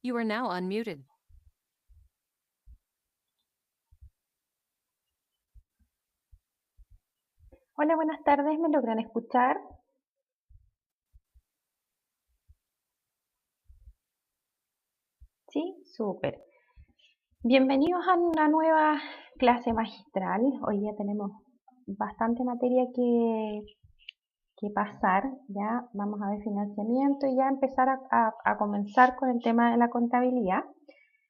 You are now unmuted. Hola, buenas tardes, ¿me logran escuchar? Sí, súper. Bienvenidos a una nueva clase magistral. Hoy ya tenemos bastante materia que pasar. Ya vamos a ver financiamiento y ya empezar a comenzar con el tema de la contabilidad.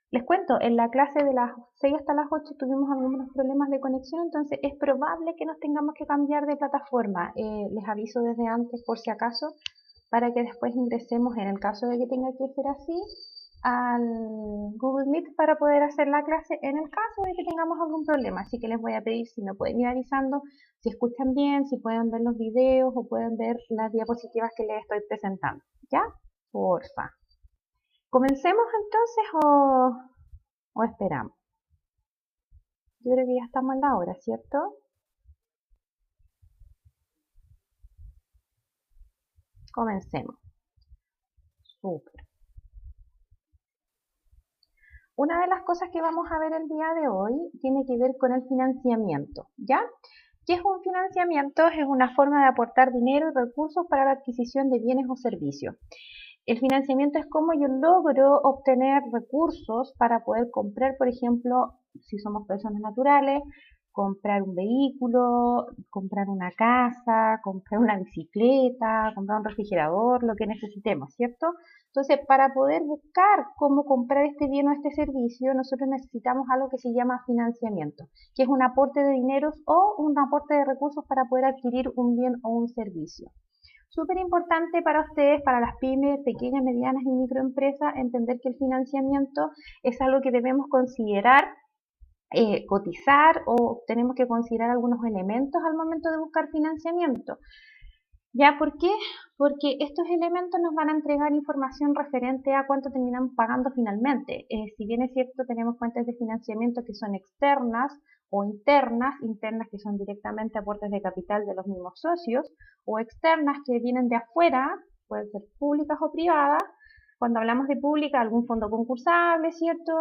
Les cuento, en la clase de las 6 hasta las 8 tuvimos algunos problemas de conexión, entonces es probable que nos tengamos que cambiar de plataforma. Les aviso desde antes por si acaso, para que después ingresemos, en el caso de que tenga que ser así, al Google Meet para poder hacer la clase en el caso de que tengamos algún problema. Así que les voy a pedir si me pueden ir avisando, si escuchan bien, si pueden ver los videos o pueden ver las diapositivas que les estoy presentando. ¿Ya? Porfa. ¿Comencemos entonces o esperamos? Yo creo que ya estamos en la hora, ¿cierto? Comencemos. Súper. Una de las cosas que vamos a ver el día de hoy tiene que ver con el financiamiento, ¿ya? ¿Qué es un financiamiento? Es una forma de aportar dinero y recursos para la adquisición de bienes o servicios. El financiamiento es cómo yo logro obtener recursos para poder comprar, por ejemplo, si somos personas naturales, comprar un vehículo, comprar una casa, comprar una bicicleta, comprar un refrigerador, lo que necesitemos, ¿cierto? Entonces, para poder buscar cómo comprar este bien o este servicio, nosotros necesitamos algo que se llama financiamiento, que es un aporte de dinero o un aporte de recursos para poder adquirir un bien o un servicio. Súper importante para ustedes, para las pymes, pequeñas, medianas y microempresas, entender que el financiamiento es algo que debemos considerar, cotizar, o tenemos que considerar algunos elementos al momento de buscar financiamiento. ¿Ya? ¿Por qué? Porque estos elementos nos van a entregar información referente a cuánto terminamos pagando finalmente. Si bien es cierto, tenemos fuentes de financiamiento que son externas o internas que son directamente aportes de capital de los mismos socios, o externas que vienen de afuera, pueden ser públicas o privadas. Cuando hablamos de pública, algún fondo concursable, ¿cierto?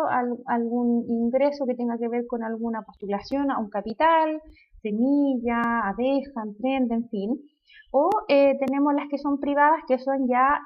Algún ingreso que tenga que ver con alguna postulación a un capital, semilla, abeja, emprende, en fin. O tenemos las que son privadas, que son ya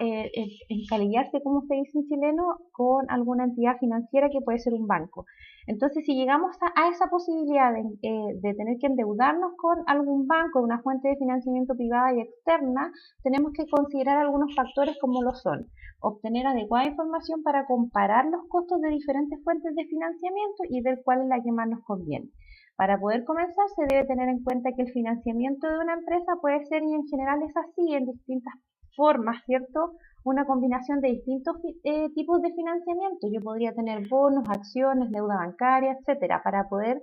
encalillarse, como se dice en chileno, con alguna entidad financiera que puede ser un banco. Entonces, si llegamos a esa posibilidad de tener que endeudarnos con algún banco, una fuente de financiamiento privada y externa, tenemos que considerar algunos factores como lo son: obtener adecuada información para comparar los costos de diferentes fuentes de financiamiento y ver cuál es la que más nos conviene. Para poder comenzar, se debe tener en cuenta que el financiamiento de una empresa puede ser, y en general es así, en distintas formas, ¿cierto? Una combinación de distintos tipos de financiamiento. Yo podría tener bonos, acciones, deuda bancaria, etcétera, para poder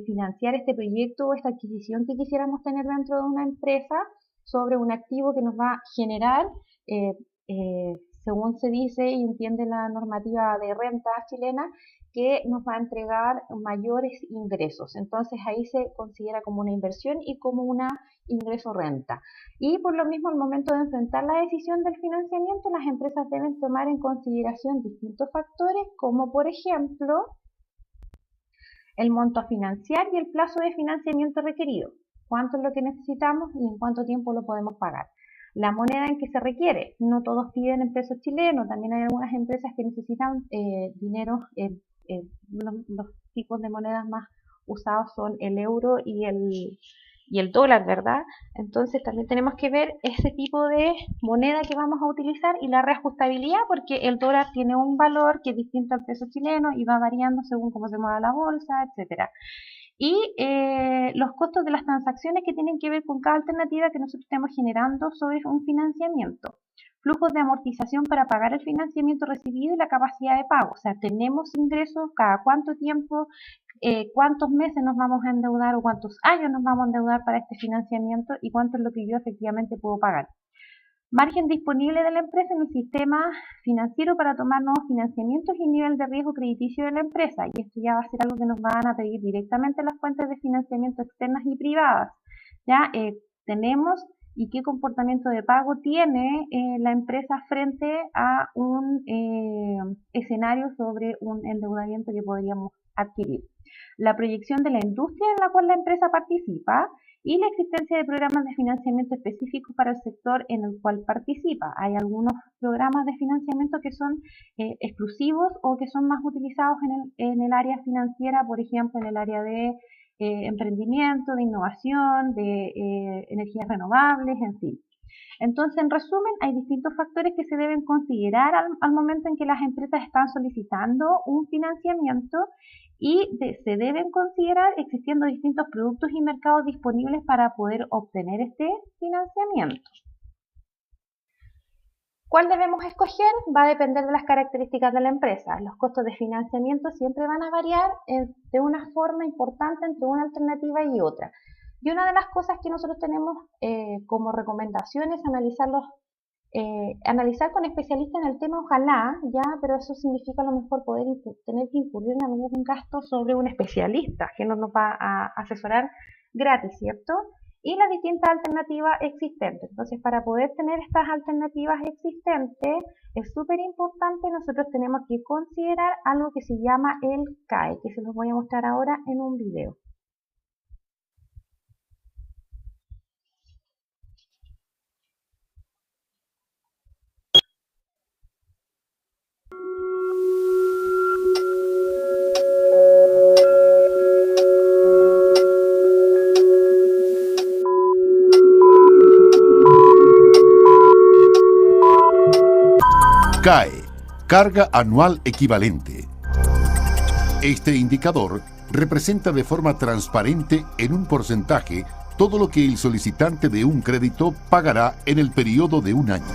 financiar este proyecto o esta adquisición que quisiéramos tener dentro de una empresa sobre un activo que nos va a generar, eh, según se dice y entiende la normativa de renta chilena, que nos va a entregar mayores ingresos. Entonces ahí se considera como una inversión y como una ingreso renta. Y por lo mismo, al momento de enfrentar la decisión del financiamiento, las empresas deben tomar en consideración distintos factores, como por ejemplo el monto a financiar y el plazo de financiamiento requerido. ¿Cuánto es lo que necesitamos y en cuánto tiempo lo podemos pagar? La moneda en que se requiere. No todos piden en pesos chilenos, también hay algunas empresas que necesitan dinero. Los tipos de monedas más usados son el euro y el dólar, ¿verdad? Entonces también tenemos que ver ese tipo de moneda que vamos a utilizar y la reajustabilidad, porque el dólar tiene un valor que es distinto al peso chileno y va variando según cómo se mueva la bolsa, etcétera. Y los costos de las transacciones que tienen que ver con cada alternativa que nosotros estemos generando sobre un financiamiento. Flujos de amortización para pagar el financiamiento recibido y la capacidad de pago. O sea, tenemos ingresos, cada cuánto tiempo, cuántos meses nos vamos a endeudar o cuántos años nos vamos a endeudar para este financiamiento y cuánto es lo que yo efectivamente puedo pagar. Margen disponible de la empresa en el sistema financiero para tomar nuevos financiamientos y nivel de riesgo crediticio de la empresa. Y esto ya va a ser algo que nos van a pedir directamente las fuentes de financiamiento externas y privadas. Ya tenemos y qué comportamiento de pago tiene la empresa frente a un escenario sobre un endeudamiento que podríamos adquirir. La proyección de la industria en la cual la empresa participa y la existencia de programas de financiamiento específicos para el sector en el cual participa. Hay algunos programas de financiamiento que son exclusivos o que son más utilizados en el área financiera, por ejemplo, en el área de emprendimiento, de innovación, de energías renovables, en fin. Entonces, en resumen, hay distintos factores que se deben considerar al momento en que las empresas están solicitando un financiamiento y se deben considerar existiendo distintos productos y mercados disponibles para poder obtener este financiamiento. ¿Cuál debemos escoger? Va a depender de las características de la empresa. Los costos de financiamiento siempre van a variar de una forma importante entre una alternativa y otra. Y una de las cosas que nosotros tenemos como recomendación es analizar con especialistas en el tema, ojalá, ya, pero eso significa a lo mejor poder tener que incurrir en algún gasto sobre un especialista que no nos va a asesorar gratis, ¿cierto? Y las distintas alternativas existentes. Entonces, para poder tener estas alternativas existentes, es súper importante, nosotros tenemos que considerar algo que se llama el CAE, que se los voy a mostrar ahora en un video. CAE, carga anual equivalente. Este indicador representa de forma transparente en un porcentaje todo lo que el solicitante de un crédito pagará en el periodo de un año.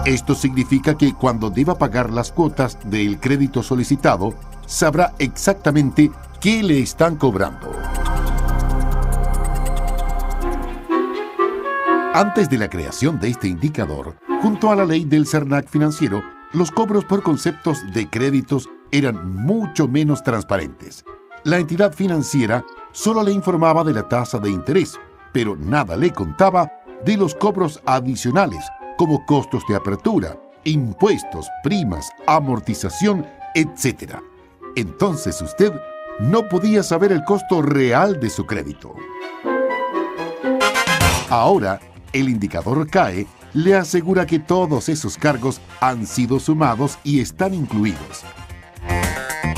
Esto significa que cuando deba pagar las cuotas del crédito solicitado, sabrá exactamente qué le están cobrando. Antes de la creación de este indicador, junto a la ley del CERNAC financiero, los cobros por conceptos de créditos eran mucho menos transparentes. La entidad financiera solo le informaba de la tasa de interés, pero nada le contaba de los cobros adicionales, como costos de apertura, impuestos, primas, amortización, etc. Entonces usted no podía saber el costo real de su crédito. Ahora, el indicador CAE le asegura que todos esos cargos han sido sumados y están incluidos.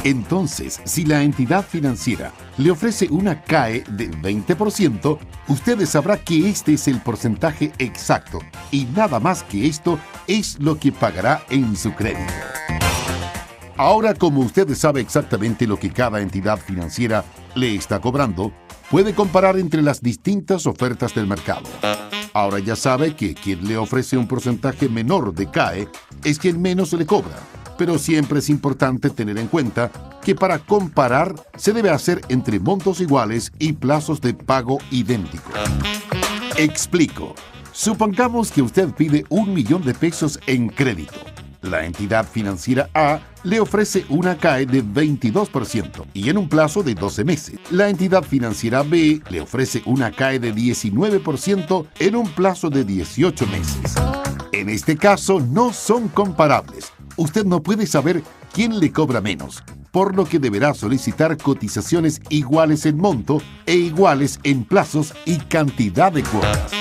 Entonces, si la entidad financiera le ofrece una CAE de 20%, usted sabrá que este es el porcentaje exacto y nada más que esto es lo que pagará en su crédito. Ahora, como usted sabe exactamente lo que cada entidad financiera le está cobrando, puede comparar entre las distintas ofertas del mercado. Ahora ya sabe que quien le ofrece un porcentaje menor de CAE es quien menos le cobra, pero siempre es importante tener en cuenta que para comparar se debe hacer entre montos iguales y plazos de pago idénticos. Explico. Supongamos que usted pide 1 millón de pesos en crédito. La entidad financiera A le ofrece una CAE de 22% y en un plazo de 12 meses. La entidad financiera B le ofrece una CAE de 19% en un plazo de 18 meses. En este caso no son comparables. Usted no puede saber quién le cobra menos, por lo que deberá solicitar cotizaciones iguales en monto e iguales en plazos y cantidad de cuotas.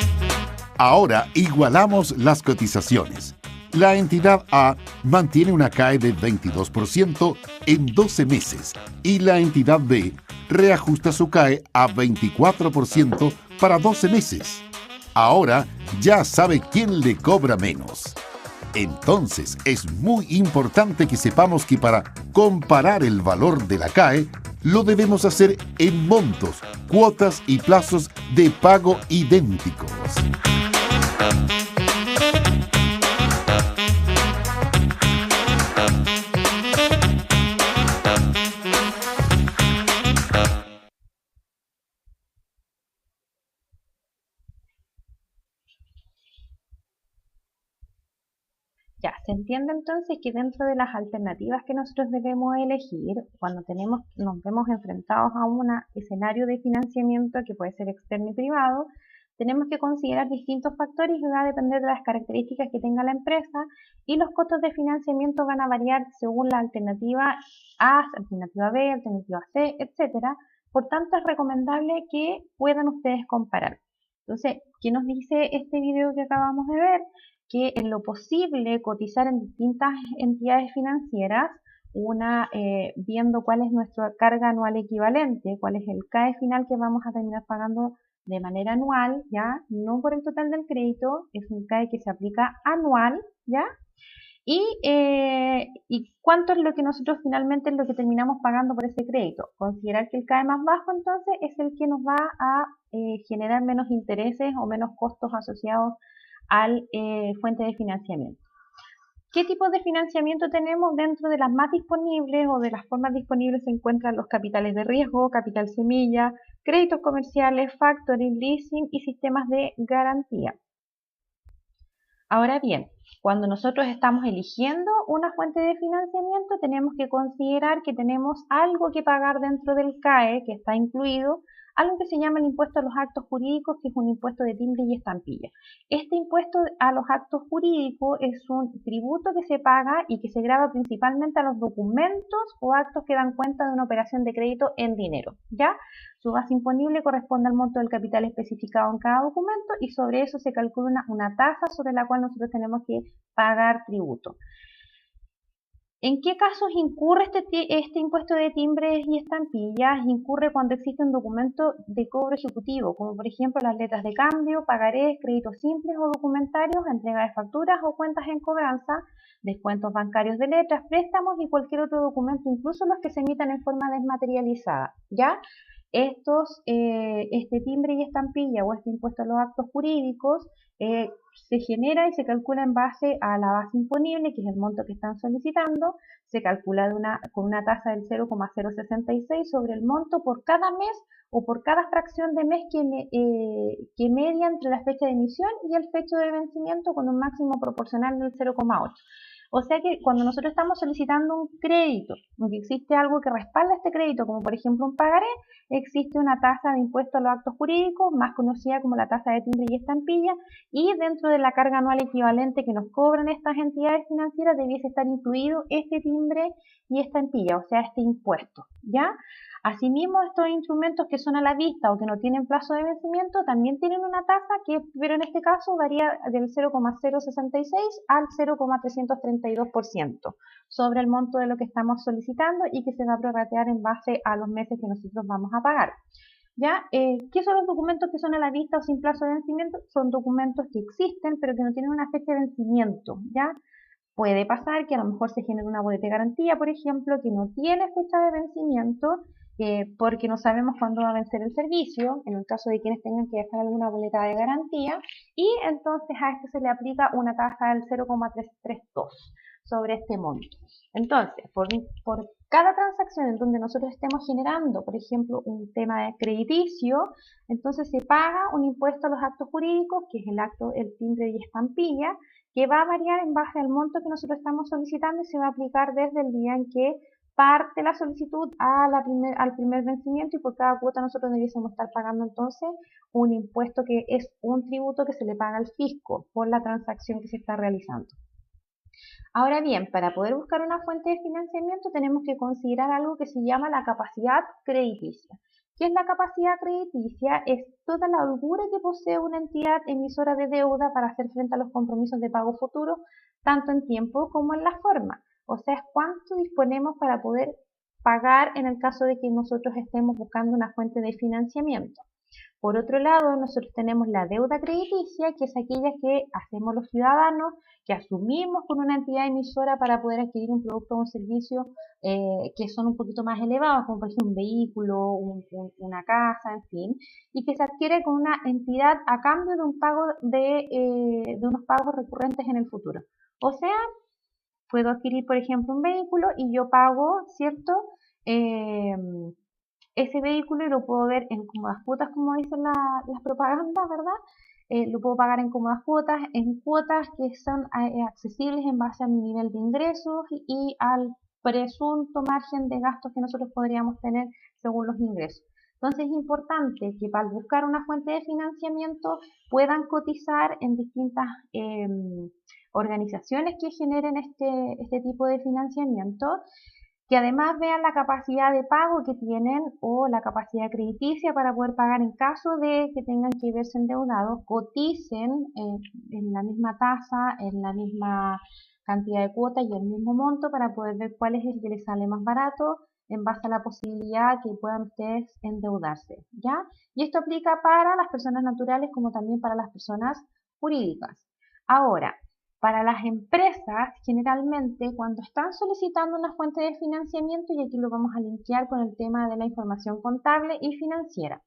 Ahora igualamos las cotizaciones. La entidad A mantiene una CAE de 22% en 12 meses y la entidad B reajusta su CAE a 24% para 12 meses. Ahora ya sabe quién le cobra menos. Entonces es muy importante que sepamos que para comparar el valor de la CAE lo debemos hacer en montos, cuotas y plazos de pago idénticos. Se entiende entonces que dentro de las alternativas que nosotros debemos elegir, cuando nos vemos enfrentados a un escenario de financiamiento que puede ser externo y privado, tenemos que considerar distintos factores y va a depender de las características que tenga la empresa y los costos de financiamiento van a variar según la alternativa A, alternativa B, alternativa C, etcétera. Por tanto, es recomendable que puedan ustedes comparar. Entonces, ¿qué nos dice este video que acabamos de ver? Que en lo posible cotizar en distintas entidades financieras, viendo cuál es nuestra carga anual equivalente, cuál es el CAE final que vamos a terminar pagando de manera anual, ¿ya? No por el total del crédito, es un CAE que se aplica anual, ¿ya? Y cuánto es lo que nosotros finalmente es lo que terminamos pagando por ese crédito. Considerar que el CAE más bajo entonces es el que nos va a generar menos intereses o menos costos asociados al fuente de financiamiento. ¿Qué tipos de financiamiento tenemos? Dentro de las más disponibles o de las formas disponibles se encuentran los capitales de riesgo, capital semilla, créditos comerciales, factoring, leasing y sistemas de garantía. Ahora bien, cuando nosotros estamos eligiendo una fuente de financiamiento, tenemos que considerar que tenemos algo que pagar dentro del CAE, que está incluido, algo que se llama el impuesto a los actos jurídicos, que es un impuesto de timbre y estampilla. Este impuesto a los actos jurídicos es un tributo que se paga y que se grava principalmente a los documentos o actos que dan cuenta de una operación de crédito en dinero, ¿ya? Su base imponible corresponde al monto del capital especificado en cada documento y sobre eso se calcula una tasa sobre la cual nosotros tenemos que pagar tributo. ¿En qué casos incurre este impuesto de timbres y estampillas? Incurre cuando existe un documento de cobro ejecutivo, como por ejemplo las letras de cambio, pagarés, créditos simples o documentarios, entrega de facturas o cuentas en cobranza, descuentos bancarios de letras, préstamos y cualquier otro documento, incluso los que se emitan en forma desmaterializada, ¿ya? Este timbre y estampilla o este impuesto a los actos jurídicos se genera y se calcula en base a la base imponible, que es el monto que están solicitando, se calcula con una tasa del 0,066 sobre el monto por cada mes o por cada fracción de mes que media entre la fecha de emisión y el fecha de vencimiento con un máximo proporcional del 0,8. O sea que cuando nosotros estamos solicitando un crédito, aunque existe algo que respalda este crédito, como por ejemplo un pagaré, existe una tasa de impuesto a los actos jurídicos, más conocida como la tasa de timbre y estampilla, y dentro de la carga anual equivalente que nos cobran estas entidades financieras debiese estar incluido este timbre y estampilla, o sea, este impuesto, ¿ya? Asimismo, estos instrumentos que son a la vista o que no tienen plazo de vencimiento también tienen una tasa pero en este caso varía del 0,066 al 0,332% sobre el monto de lo que estamos solicitando y que se va a prorratear en base a los meses que nosotros vamos a pagar. ¿Ya? ¿Qué son los documentos que son a la vista o sin plazo de vencimiento? Son documentos que existen pero que no tienen una fecha de vencimiento, ¿ya? Puede pasar que a lo mejor se genere una boleta de garantía, por ejemplo, que no tiene fecha de vencimiento porque no sabemos cuándo va a vencer el servicio, en el caso de quienes tengan que dejar alguna boleta de garantía, y entonces a esto se le aplica una tasa del 0,332 sobre este monto. Entonces, por cada transacción en donde nosotros estemos generando, por ejemplo, un tema de crediticio, entonces se paga un impuesto a los actos jurídicos, que es el timbre y estampilla, que va a variar en base al monto que nosotros estamos solicitando y se va a aplicar desde el día en que parte la solicitud al primer vencimiento y por cada cuota nosotros debiésemos estar pagando entonces un impuesto que es un tributo que se le paga al fisco por la transacción que se está realizando. Ahora bien, para poder buscar una fuente de financiamiento tenemos que considerar algo que se llama la capacidad crediticia. ¿Qué es la capacidad crediticia? Es toda la holgura que posee una entidad emisora de deuda para hacer frente a los compromisos de pago futuro, tanto en tiempo como en la forma. O sea, es cuánto disponemos para poder pagar en el caso de que nosotros estemos buscando una fuente de financiamiento. Por otro lado, nosotros tenemos la deuda crediticia, que es aquella que hacemos los ciudadanos, que asumimos con una entidad emisora para poder adquirir un producto o un servicio que son un poquito más elevados, como por ejemplo un vehículo, una casa, en fin, y que se adquiere con una entidad a cambio de un pago de unos pagos recurrentes en el futuro. O sea, puedo adquirir, por ejemplo, un vehículo y yo pago, ¿cierto? Ese vehículo y lo puedo ver en cómodas cuotas, como dicen las propagandas, ¿verdad? lo puedo pagar en cómodas cuotas, en cuotas que son accesibles en base a mi nivel de ingresos y al presunto margen de gastos que nosotros podríamos tener según los ingresos. Entonces es importante que para buscar una fuente de financiamiento puedan cotizar en distintas organizaciones que generen este tipo de financiamiento, que además vean la capacidad de pago que tienen o la capacidad crediticia para poder pagar en caso de que tengan que verse endeudados, coticen en la misma tasa, en la misma cantidad de cuotas y el mismo monto para poder ver cuál es el que les sale más barato en base a la posibilidad que puedan ustedes endeudarse, ¿ya? Y esto aplica para las personas naturales como también para las personas jurídicas. Ahora, para las empresas, generalmente, cuando están solicitando una fuente de financiamiento, y aquí lo vamos a linkear con el tema de la información contable y financiera,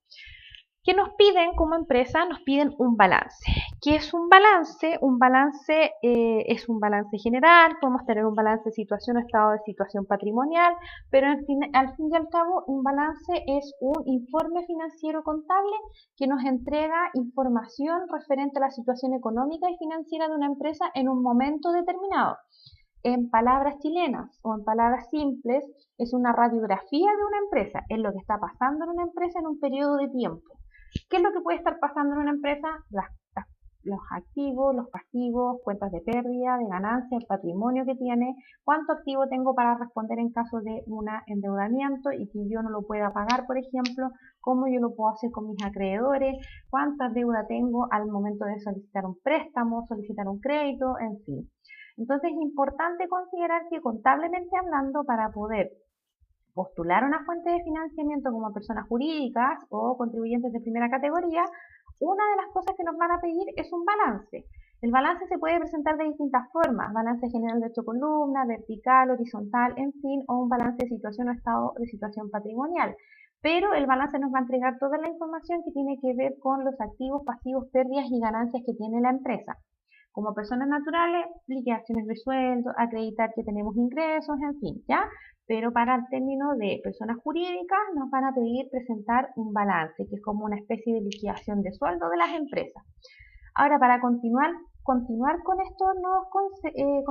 ¿qué nos piden como empresa? Nos piden un balance. ¿Qué es un balance? Un balance es un balance general, podemos tener un balance de situación o estado de situación patrimonial, pero al fin y al cabo un balance es un informe financiero contable que nos entrega información referente a la situación económica y financiera de una empresa en un momento determinado. En palabras chilenas o en palabras simples, es una radiografía de una empresa, es lo que está pasando en una empresa en un periodo de tiempo. ¿Qué es lo que puede estar pasando en una empresa? Los activos, los pasivos, cuentas de pérdida, de ganancia, el patrimonio que tiene, cuánto activo tengo para responder en caso de un endeudamiento y que yo no lo pueda pagar, por ejemplo, cómo yo lo puedo hacer con mis acreedores, cuánta deuda tengo al momento de solicitar un préstamo, solicitar un crédito, en fin. Entonces es importante considerar que contablemente hablando, para poder postular una fuente de financiamiento como personas jurídicas o contribuyentes de primera categoría, una de las cosas que nos van a pedir es un balance. El balance se puede presentar de distintas formas, balance general de 8 columnas, vertical, horizontal, en fin, o un balance de situación o estado de situación patrimonial. Pero el balance nos va a entregar toda la información que tiene que ver con los activos, pasivos, pérdidas y ganancias que tiene la empresa. Como personas naturales, liquidaciones de sueldo, acreditar que tenemos ingresos, en fin, ¿ya? Pero para el término de personas jurídicas nos van a pedir presentar un balance, que es como una especie de liquidación de sueldo de las empresas. Ahora, para continuar con con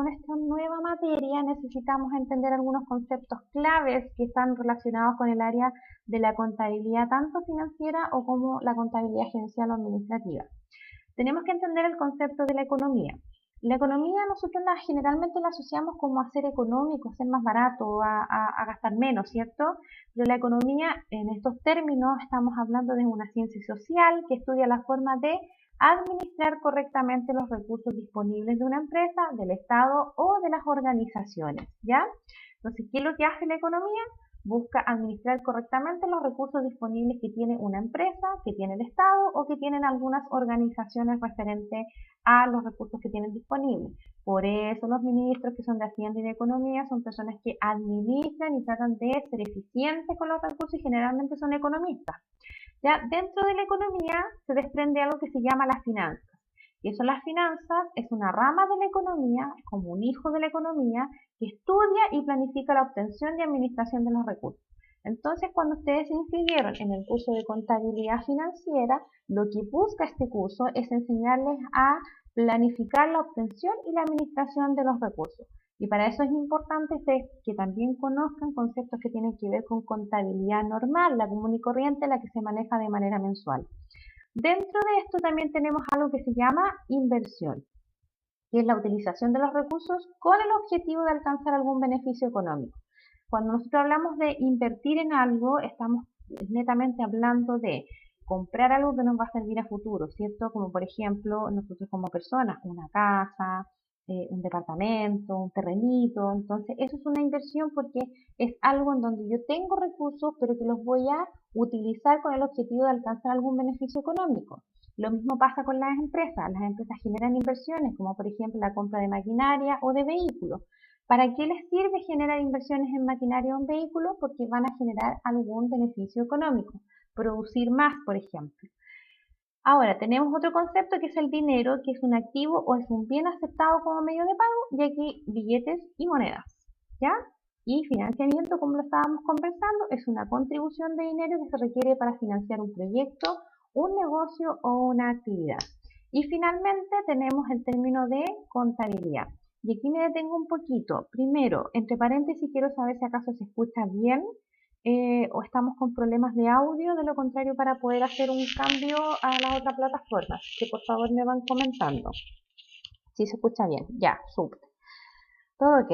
esta nueva materia, necesitamos entender algunos conceptos claves que están relacionados con el área de la contabilidad, tanto financiera o como la contabilidad gerencial o administrativa. Tenemos que entender el concepto de la economía. La economía nosotros generalmente la asociamos como a ser económico, a ser más barato, a gastar menos, ¿cierto? Pero la economía, en estos términos, estamos hablando de una ciencia social que estudia la forma de administrar correctamente los recursos disponibles de una empresa, del Estado o de las organizaciones, ¿ya? Entonces, ¿qué es lo que hace la economía? Busca administrar correctamente los recursos disponibles que tiene una empresa, que tiene el Estado o que tienen algunas organizaciones referentes a los recursos que tienen disponibles. Por eso los ministros que son de Hacienda y de Economía son personas que administran y tratan de ser eficientes con los recursos y generalmente son economistas. Ya dentro de la economía se desprende algo que se llama las finanzas. Y eso, las finanzas, es una rama de la economía, como un hijo de la economía, que estudia y planifica la obtención y administración de los recursos. Entonces, cuando ustedes se inscribieron en el curso de contabilidad financiera, lo que busca este curso es enseñarles a planificar la obtención y la administración de los recursos. Y para eso es importante que también conozcan conceptos que tienen que ver con contabilidad normal, la común y corriente, la que se maneja de manera mensual. Dentro de esto también tenemos algo que se llama inversión, que es la utilización de los recursos con el objetivo de alcanzar algún beneficio económico. Cuando nosotros hablamos de invertir en algo, estamos netamente hablando de comprar algo que nos va a servir a futuro, ¿cierto? Como por ejemplo, nosotros como personas, una casa, un departamento, un terrenito. Entonces, eso es una inversión porque es algo en donde yo tengo recursos, pero que los voy a utilizar con el objetivo de alcanzar algún beneficio económico. Lo mismo pasa con las empresas. Las empresas generan inversiones, como por ejemplo la compra de maquinaria o de vehículos. ¿Para qué les sirve generar inversiones en maquinaria o en vehículos? Porque van a generar algún beneficio económico. Producir más, por ejemplo. Ahora, tenemos otro concepto que es el dinero, que es un activo o es un bien aceptado como medio de pago, y aquí billetes y monedas, ¿ya? Y financiamiento, como lo estábamos conversando, es una contribución de dinero que se requiere para financiar un proyecto, un negocio o una actividad. Y finalmente tenemos el término de contabilidad. Y aquí me detengo un poquito. Primero, entre paréntesis, quiero saber si acaso se escucha bien o estamos con problemas de audio. De lo contrario, para poder hacer un cambio a la otra plataforma, que por favor me van comentando. Si se escucha bien, ya, súper. Todo ok.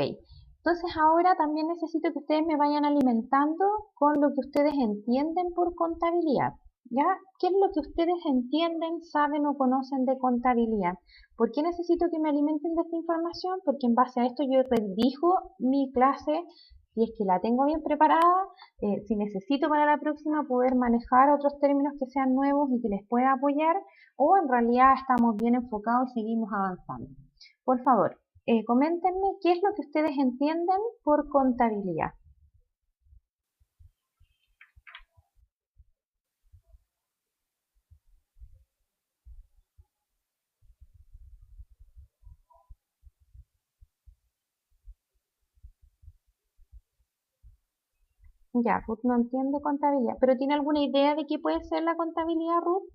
Entonces ahora también necesito que ustedes me vayan alimentando con lo que ustedes entienden por contabilidad. ¿Ya? ¿Qué es lo que ustedes entienden, saben o conocen de contabilidad? ¿Por qué necesito que me alimenten de esta información? Porque en base a esto yo redirijo mi clase, si es que la tengo bien preparada, si necesito para la próxima poder manejar otros términos que sean nuevos y que les pueda apoyar, o en realidad estamos bien enfocados y seguimos avanzando. Por favor, coméntenme qué es lo que ustedes entienden por contabilidad. Ya, Ruth no entiende contabilidad, pero ¿tiene alguna idea de qué puede ser la contabilidad, Ruth?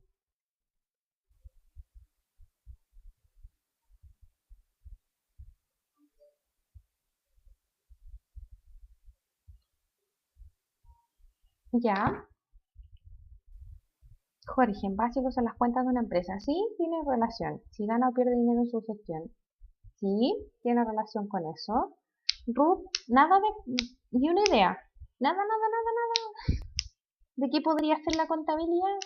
Ya. Jorge, en básico son las cuentas de una empresa. Sí, tiene relación. Si gana o pierde dinero en su gestión. Sí, tiene relación con eso. Ruth, nada de... ni una idea. Nada, nada, nada, nada. ¿De qué podría ser la contabilidad?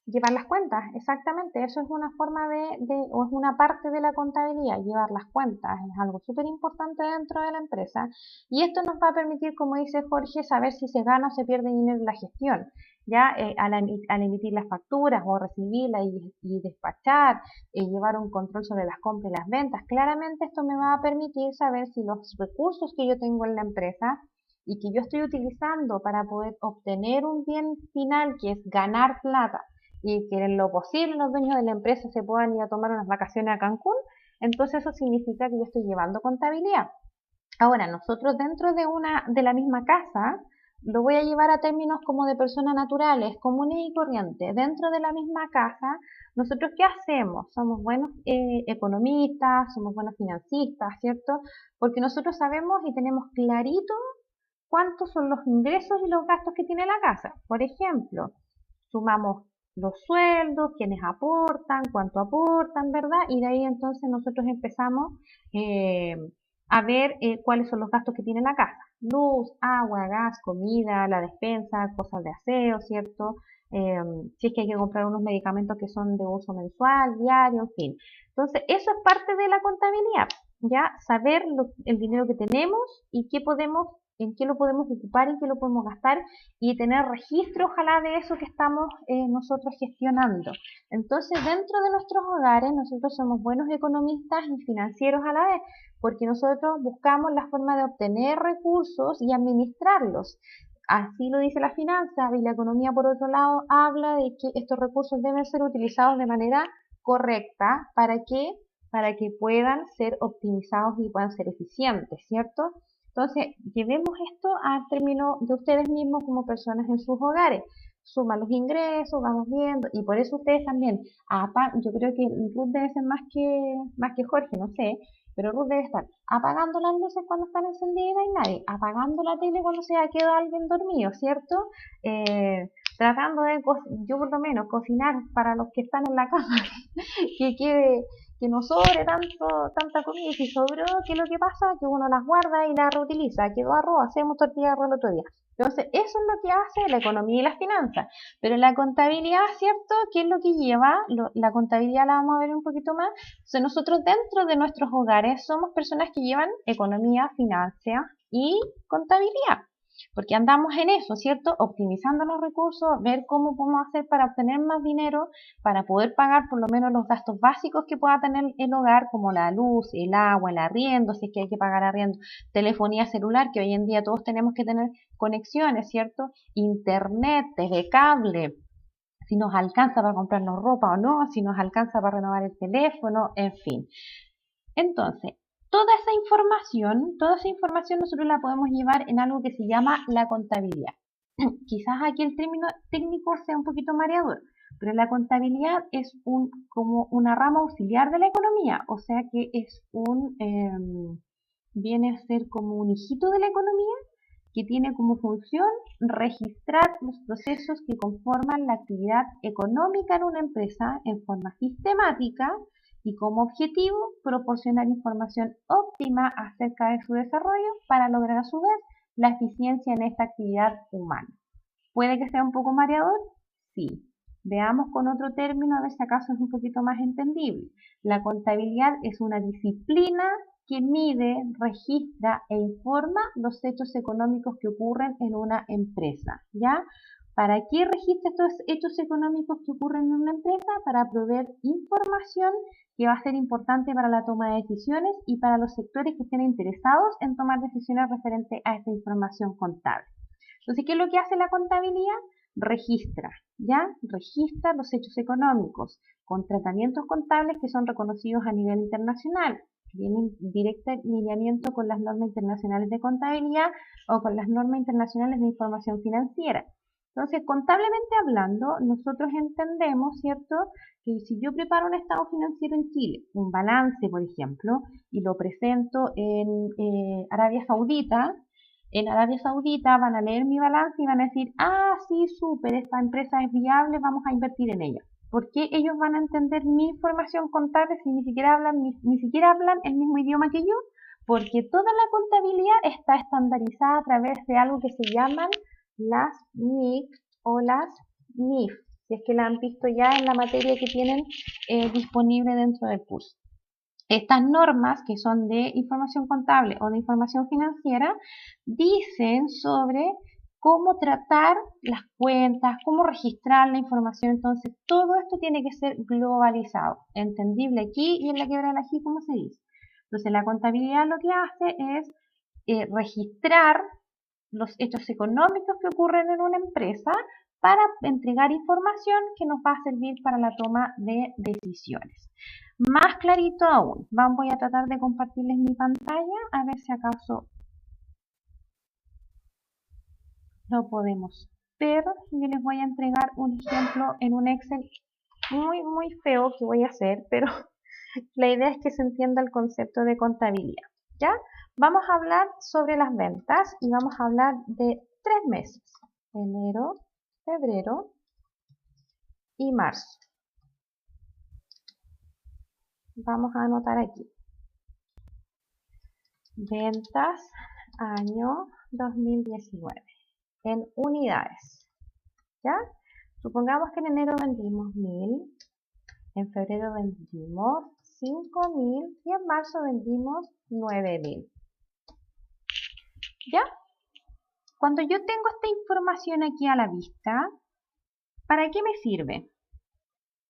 Llevar las cuentas, exactamente, eso es una forma o es una parte de la contabilidad, llevar las cuentas, es algo súper importante dentro de la empresa y esto nos va a permitir, como dice Jorge, saber si se gana o se pierde dinero en la gestión, ya al emitir las facturas o recibirlas y despachar, llevar un control sobre las compras y las ventas, claramente esto me va a permitir saber si los recursos que yo tengo en la empresa y que yo estoy utilizando para poder obtener un bien final que es ganar plata, y que en lo posible los dueños de la empresa se puedan ir a tomar unas vacaciones a Cancún, entonces eso significa que yo estoy llevando contabilidad. Ahora, nosotros dentro de la misma casa, lo voy a llevar a términos como de personas naturales, comunes y corrientes. Dentro de la misma casa, nosotros ¿qué hacemos? Somos buenos economistas, somos buenos financistas, ¿cierto? Porque nosotros sabemos y tenemos clarito cuántos son los ingresos y los gastos que tiene la casa. Por ejemplo, sumamos los sueldos, quiénes aportan, cuánto aportan, ¿verdad? Y de ahí entonces nosotros empezamos a ver cuáles son los gastos que tiene la casa. Luz, agua, gas, comida, la despensa, cosas de aseo, ¿cierto? Si es que hay que comprar unos medicamentos que son de uso mensual, diario, en fin. Entonces, eso es parte de la contabilidad, ¿ya? Saber el dinero que tenemos y en qué lo podemos ocupar, en qué lo podemos gastar y tener registro, ojalá, de eso que estamos nosotros gestionando. Entonces, dentro de nuestros hogares, nosotros somos buenos economistas y financieros a la vez, porque nosotros buscamos la forma de obtener recursos y administrarlos. Así lo dice la finanza, y la economía, por otro lado, habla de que estos recursos deben ser utilizados de manera correcta. ¿Para qué? Para que puedan ser optimizados y puedan ser eficientes, ¿cierto? Entonces, llevemos esto al término de ustedes mismos como personas en sus hogares. Suman los ingresos, vamos viendo, y por eso ustedes también, yo creo que Ruth debe ser más que Jorge, no sé, pero Ruth debe estar apagando las luces cuando están encendidas y no hay nadie, apagando la tele cuando se ha quedado alguien dormido, ¿cierto? Tratando de, yo por lo menos, cocinar para los que están en la cama, que no sobre tanta comida, y si sobró, ¿qué es lo que pasa? Que uno las guarda y las reutiliza, quedó arroz, hacemos tortilla de arroz el otro día. Entonces, eso es lo que hace la economía y las finanzas. Pero la contabilidad, ¿cierto? ¿Qué es lo que lleva? La contabilidad la vamos a ver un poquito más. Entonces, nosotros dentro de nuestros hogares somos personas que llevan economía, finanzas y contabilidad. Porque andamos en eso, ¿cierto? Optimizando los recursos, ver cómo podemos hacer para obtener más dinero, para poder pagar por lo menos los gastos básicos que pueda tener el hogar, como la luz, el agua, el arriendo, si es que hay que pagar arriendo, telefonía celular, que hoy en día todos tenemos que tener conexiones, ¿cierto? Internet, TV cable, si nos alcanza para comprarnos ropa o no, si nos alcanza para renovar el teléfono, en fin. Entonces, Toda esa información nosotros la podemos llevar en algo que se llama la contabilidad. Quizás aquí el término técnico sea un poquito mareador, pero la contabilidad es como una rama auxiliar de la economía, o sea que es viene a ser como un hijito de la economía que tiene como función registrar los procesos que conforman la actividad económica en una empresa en forma sistemática y como objetivo proporcionar información óptima acerca de su desarrollo para lograr a su vez la eficiencia en esta actividad humana. ¿Puede que sea un poco mareador? Sí. Veamos con otro término a ver si acaso es un poquito más entendible. La contabilidad es una disciplina que mide, registra e informa los hechos económicos que ocurren en una empresa, ¿ya? ¿Para qué registra estos hechos económicos que ocurren en una empresa? Para proveer información que va a ser importante para la toma de decisiones y para los sectores que estén interesados en tomar decisiones referente a esta información contable. Entonces, ¿qué es lo que hace la contabilidad? Registra, ¿ya? Registra los hechos económicos con tratamientos contables que son reconocidos a nivel internacional. Tienen directo lineamiento con las normas internacionales de contabilidad o con las normas internacionales de información financiera. Entonces, contablemente hablando, nosotros entendemos, ¿cierto?, que si yo preparo un estado financiero en Chile, un balance, por ejemplo, y lo presento en Arabia Saudita, en Arabia Saudita van a leer mi balance y van a decir, ah, sí, súper, esta empresa es viable, vamos a invertir en ella. ¿Por qué ellos van a entender mi información contable si ni siquiera hablan el mismo idioma que yo? Porque toda la contabilidad está estandarizada a través de algo que se llaman las NIC o las NIF, si es que la han visto ya en la materia que tienen disponible dentro del curso. Estas normas, que son de información contable o de información financiera, dicen sobre cómo tratar las cuentas, cómo registrar la información. Entonces, todo esto tiene que ser globalizado, entendible aquí y en la quiebra del ají, como se dice. Entonces, la contabilidad lo que hace es registrar los hechos económicos que ocurren en una empresa para entregar información que nos va a servir para la toma de decisiones. Más clarito aún, voy a tratar de compartirles mi pantalla a ver si acaso lo podemos ver. Yo les voy a entregar un ejemplo en un Excel muy feo que voy a hacer, pero la idea es que se entienda el concepto de contabilidad, ¿ya? Vamos a hablar sobre las ventas y vamos a hablar de 3 meses, enero, febrero y marzo. Vamos a anotar aquí. Ventas año 2019 en unidades, ¿ya? Supongamos que en enero vendimos 1000, en febrero vendimos 5000 y en marzo vendimos 9000. ¿Ya? Cuando yo tengo esta información aquí a la vista, ¿para qué me sirve?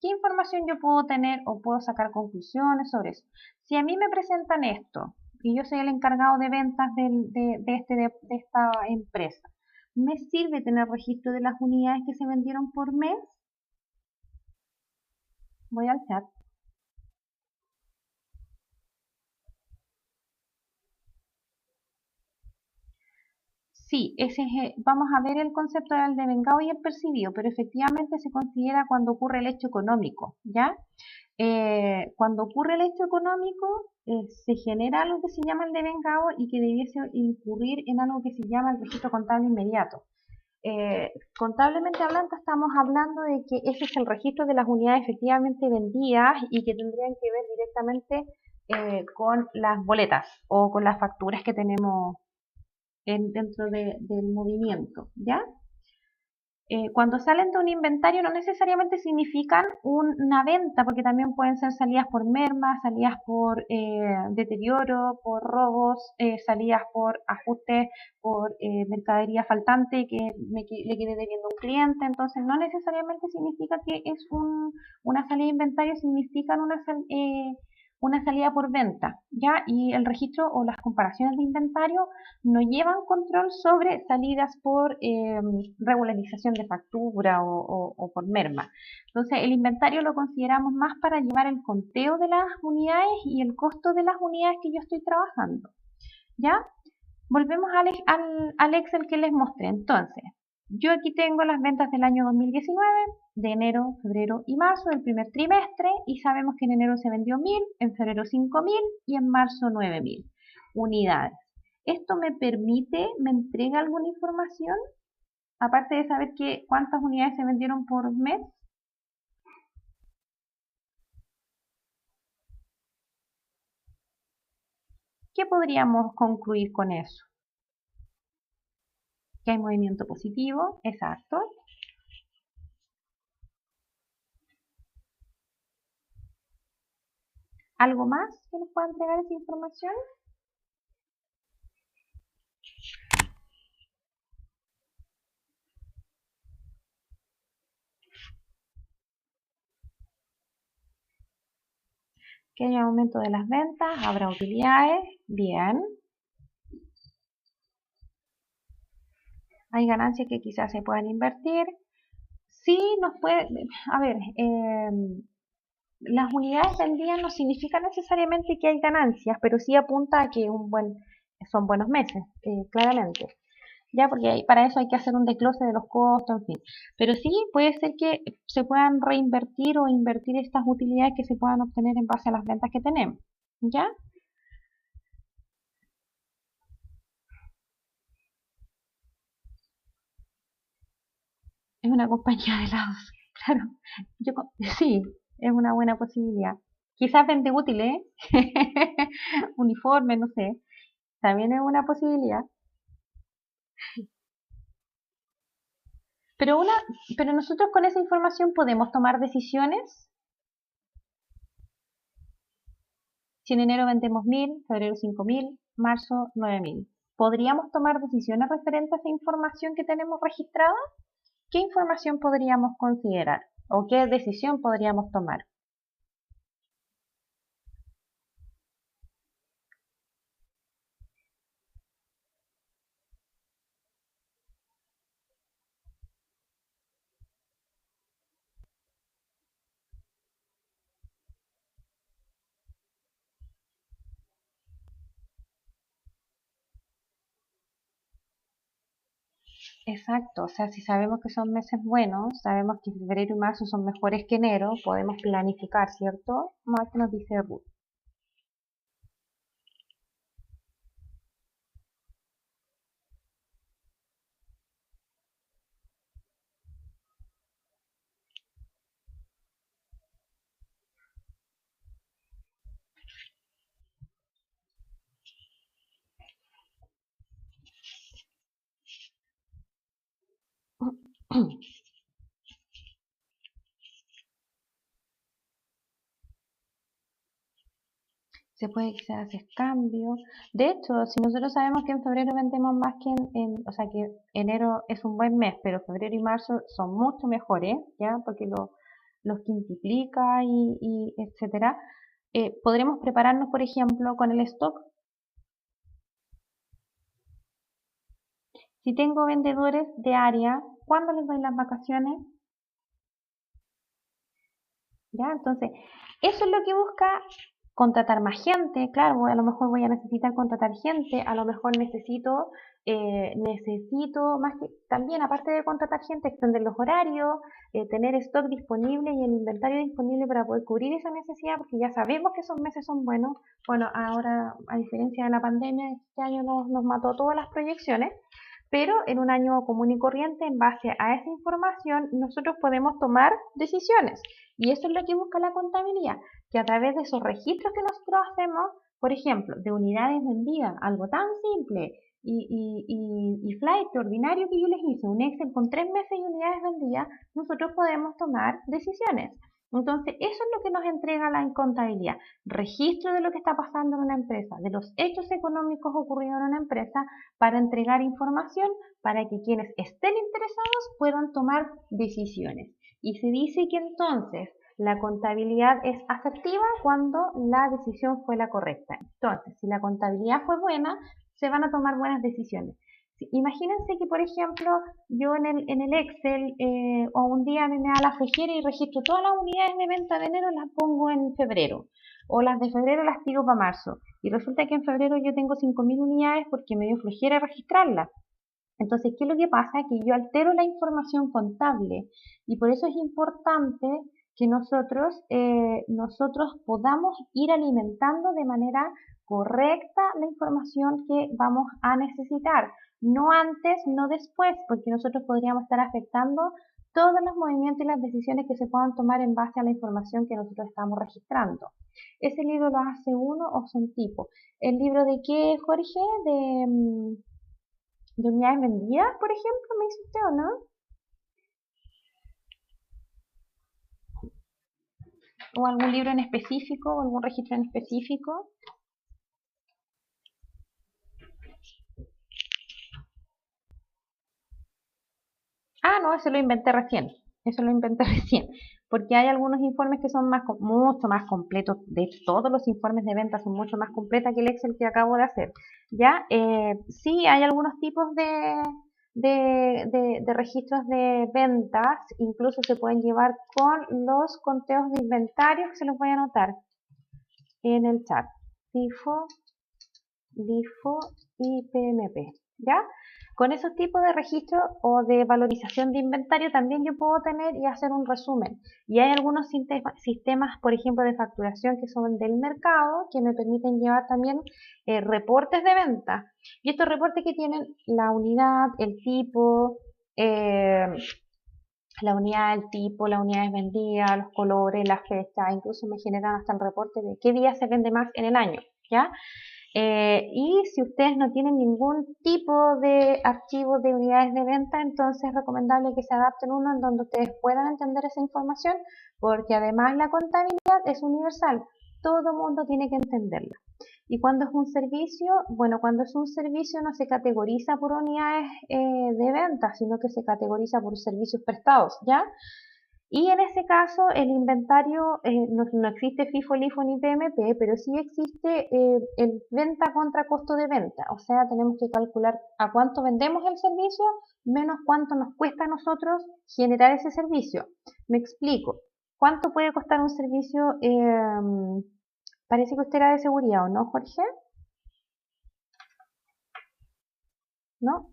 ¿Qué información yo puedo tener o puedo sacar conclusiones sobre eso? Si a mí me presentan esto, y yo soy el encargado de ventas de esta empresa, ¿me sirve tener registro de las unidades que se vendieron por mes? Voy al chat. Sí, vamos a ver el concepto del devengado y el percibido, pero efectivamente se considera cuando ocurre el hecho económico, ¿ya? Cuando ocurre el hecho económico, se genera algo que se llama el devengado y que debiese incurrir en algo que se llama el registro contable inmediato. Contablemente hablando, estamos hablando de que ese es el registro de las unidades efectivamente vendidas y que tendrían que ver directamente con las boletas o con las facturas que tenemos dentro del movimiento, ¿ya? Cuando salen de un inventario no necesariamente significan una venta, porque también pueden ser salidas por merma, salidas por deterioro, por robos, salidas por ajustes, por mercadería faltante que le quede debiendo a un cliente. Entonces no necesariamente significa que es una salida de inventario, significan una salida por venta, ¿ya? Y el registro o las comparaciones de inventario no llevan control sobre salidas por regularización de factura o por merma. Entonces, el inventario lo consideramos más para llevar el conteo de las unidades y el costo de las unidades que yo estoy trabajando, ¿ya? Volvemos al Excel que les mostré. Entonces, yo aquí tengo las ventas del año 2019, de enero, febrero y marzo, del primer trimestre, y sabemos que en enero se vendió 1000, en febrero 5000 y en marzo 9000 unidades. ¿Esto me permite, me entrega alguna información? Aparte de saber cuántas unidades se vendieron por mes. ¿Qué podríamos concluir con eso? Que hay movimiento positivo, exacto. ¿Algo más que nos pueda entregar esa información? Que haya aumento de las ventas, habrá utilidades, bien. Hay ganancias que quizás se puedan invertir. Sí, nos puede, a ver, las unidades vendidas no significa necesariamente que hay ganancias, pero sí apunta a que son buenos meses, claramente. Ya, porque para eso hay que hacer un desglose de los costos, en fin. Pero sí puede ser que se puedan reinvertir o invertir estas utilidades que se puedan obtener en base a las ventas que tenemos. ¿Ya? Es una compañía de helados, claro. Sí, es una buena posibilidad. Quizás vende útiles, uniforme, no sé. También es una posibilidad. Pero, pero nosotros con esa información podemos tomar decisiones. Si en enero vendemos 1000, febrero 5000, marzo 9000. ¿Podríamos tomar decisiones referentes a esa información que tenemos registrada? ¿Qué información podríamos considerar? ¿O qué decisión podríamos tomar? Exacto, o sea, si sabemos que son meses buenos, sabemos que febrero y marzo son mejores que enero, podemos planificar, ¿cierto? Más que nos dice Ruth. Se puede que se hace cambio. De hecho, si nosotros sabemos que en febrero vendemos más que o sea, que enero es un buen mes, pero febrero y marzo son mucho mejores, ¿ya? Porque los quintuplica y etcétera. Podremos prepararnos, por ejemplo, con el stock. Si tengo vendedores de área, ¿cuándo les doy las vacaciones? ¿Ya? Entonces, eso es lo que busca contratar más gente. Claro, a lo mejor voy a necesitar contratar gente, a lo mejor necesito más que, también aparte de contratar gente, extender los horarios, tener stock disponible y el inventario disponible para poder cubrir esa necesidad, porque ya sabemos que esos meses son buenos. Bueno, ahora, a diferencia de la pandemia, este año nos mató todas las proyecciones, pero en un año común y corriente, en base a esa información, nosotros podemos tomar decisiones. Y eso es lo que busca la contabilidad, que a través de esos registros que nosotros hacemos, por ejemplo, de unidades vendidas, algo tan simple y flight ordinario que yo les hice, un Excel con 3 meses y unidades vendidas, nosotros podemos tomar decisiones. Entonces, eso es lo que nos entrega la contabilidad, registro de lo que está pasando en una empresa, de los hechos económicos ocurridos en una empresa, para entregar información para que quienes estén interesados puedan tomar decisiones. Y se dice que entonces La contabilidad es asertiva cuando la decisión fue la correcta. Entonces, si la contabilidad fue buena, se van a tomar buenas decisiones. Imagínense que, por ejemplo, yo en el Excel o un día me da la flojera y registro todas las unidades de venta de enero, las pongo en febrero. O las de febrero las tiro para marzo. Y resulta que en febrero yo tengo 5.000 unidades porque me dio flojera registrarlas. Entonces, ¿qué es lo que pasa? Que yo altero la información contable y por eso es importante que nosotros podamos ir alimentando de manera correcta la información que vamos a necesitar. No antes, no después, porque nosotros podríamos estar afectando todos los movimientos y las decisiones que se puedan tomar en base a la información que nosotros estamos registrando. ¿Ese libro lo hace uno o son tipos? ¿El libro de qué, Jorge? ¿De unidades vendidas, por ejemplo, me dice usted o no? ¿O algún libro en específico o algún registro en específico? Ah, no, eso lo inventé recién. Eso lo inventé recién. Porque hay algunos informes que son mucho más completos. De hecho, todos los informes de ventas son mucho más completos que el Excel que acabo de hacer. ¿Ya? Sí, hay algunos tipos de registros de ventas. Incluso se pueden llevar con los conteos de inventario. Se los voy a anotar en el chat. FIFO, LIFO y PMP. ¿Ya? Con esos tipos de registro o de valorización de inventario también yo puedo tener y hacer un resumen. Y hay algunos sistemas, por ejemplo, de facturación que son del mercado que me permiten llevar también reportes de venta. Y estos reportes que tienen la unidad, el tipo, la unidad, el tipo, las unidades vendidas, los colores, la fecha, incluso me generan hasta el reporte de qué día se vende más en el año, ¿ya? Y si ustedes no tienen ningún tipo de archivo de unidades de venta, entonces es recomendable que se adapten uno en donde ustedes puedan entender esa información, porque además la contabilidad es universal, todo mundo tiene que entenderla. ¿Y cuando es un servicio? Bueno, cuando es un servicio no se categoriza por unidades de venta, sino que se categoriza por servicios prestados, ¿ya? Y en ese caso el inventario no existe FIFO, LIFO ni PMP, pero sí existe el venta contra costo de venta. O sea, tenemos que calcular a cuánto vendemos el servicio menos cuánto nos cuesta a nosotros generar ese servicio. Me explico. ¿Cuánto puede costar un servicio? Parece que usted era de seguridad, ¿o no, Jorge? ¿No?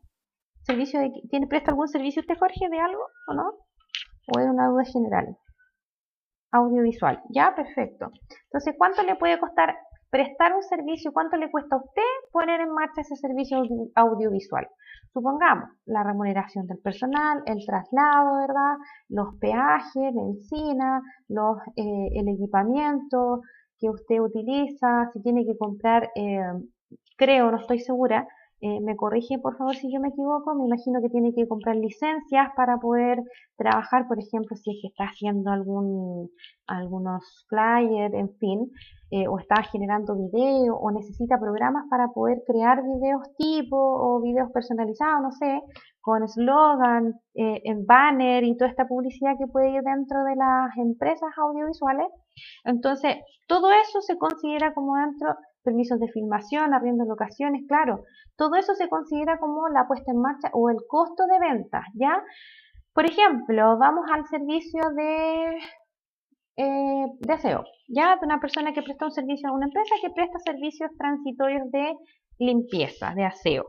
¿Presta algún servicio usted, Jorge, de algo o no? ¿O es una duda general? Audiovisual, ya, perfecto. Entonces, ¿cuánto le puede costar prestar un servicio? ¿Cuánto le cuesta a usted poner en marcha ese servicio audiovisual? Supongamos la remuneración del personal, el traslado, ¿verdad? Los peajes, benzina, el equipamiento que usted utiliza, si tiene que comprar, creo, no estoy segura, me corrige por favor si yo me equivoco, me imagino que tiene que comprar licencias para poder trabajar, por ejemplo, si es que está haciendo algunos flyers, en fin, o está generando video o necesita programas para poder crear videos tipo o videos personalizados, no sé, con eslogan, en banner y toda esta publicidad que puede ir dentro de las empresas audiovisuales. Entonces, todo eso se considera como dentro, permisos de filmación, arriendo de locaciones, claro, todo eso se considera como la puesta en marcha o el costo de ventas, ¿ya? Por ejemplo, vamos al servicio de aseo, ¿ya? De una persona que presta un servicio a una empresa que presta servicios transitorios de limpieza, de aseo.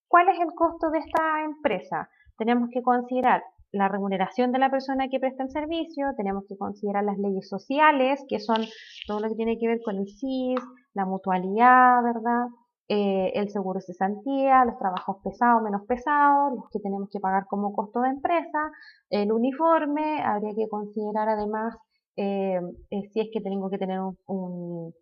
¿Cuál es el costo de esta empresa? Tenemos que considerar la remuneración de la persona que presta el servicio, tenemos que considerar las leyes sociales, que son todo lo que tiene que ver con el SIS, la mutualidad, ¿verdad? El seguro de cesantía, los trabajos pesados, menos pesados, los que tenemos que pagar como costo de empresa, el uniforme, habría que considerar además si es que tengo que tener un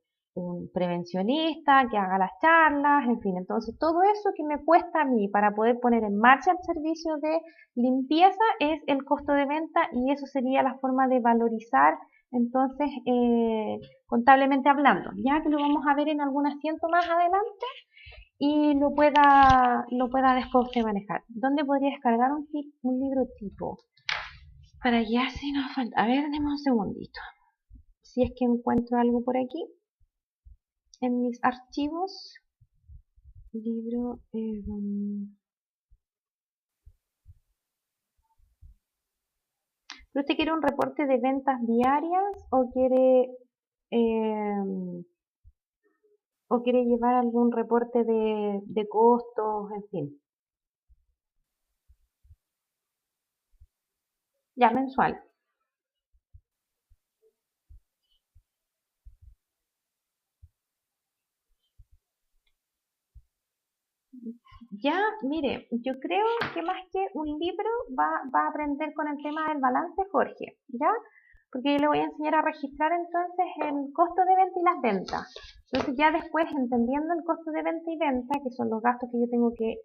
prevencionista que haga las charlas, en fin, entonces todo eso que me cuesta a mí para poder poner en marcha el servicio de limpieza es el costo de venta y eso sería la forma de valorizar entonces contablemente hablando, ya que lo vamos a ver en algún asiento más adelante y lo pueda después usted manejar. ¿Dónde podría descargar un libro tipo? Para que así nos falta. A ver, deme un segundito. Si es que encuentro algo por aquí en mis archivos. Libro. ¿Pero usted quiere un reporte de ventas diarias eh, o quiere llevar algún reporte de costos, en fin? Ya, mensual. Ya, mire, yo creo que más que un libro va a aprender con el tema del balance Jorge, ¿ya? Porque yo le voy a enseñar a registrar entonces el costo de venta y las ventas. Entonces ya después, entendiendo el costo de venta y venta, que son los gastos que yo tengo que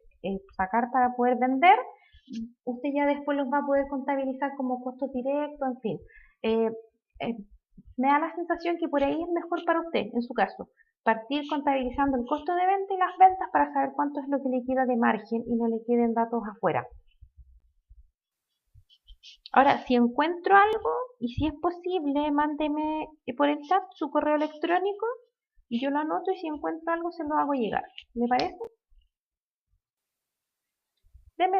sacar para poder vender, usted ya después los va a poder contabilizar como costos directos, en fin. Eh, eh, Me da la sensación que por ahí es mejor para usted, en su caso, partir contabilizando el costo de venta y las ventas para saber cuánto es lo que le queda de margen y no le queden datos afuera. Ahora, si encuentro algo y si es posible, mándeme por el chat su correo electrónico y yo lo anoto y si encuentro algo se lo hago llegar. ¿Le parece? Deme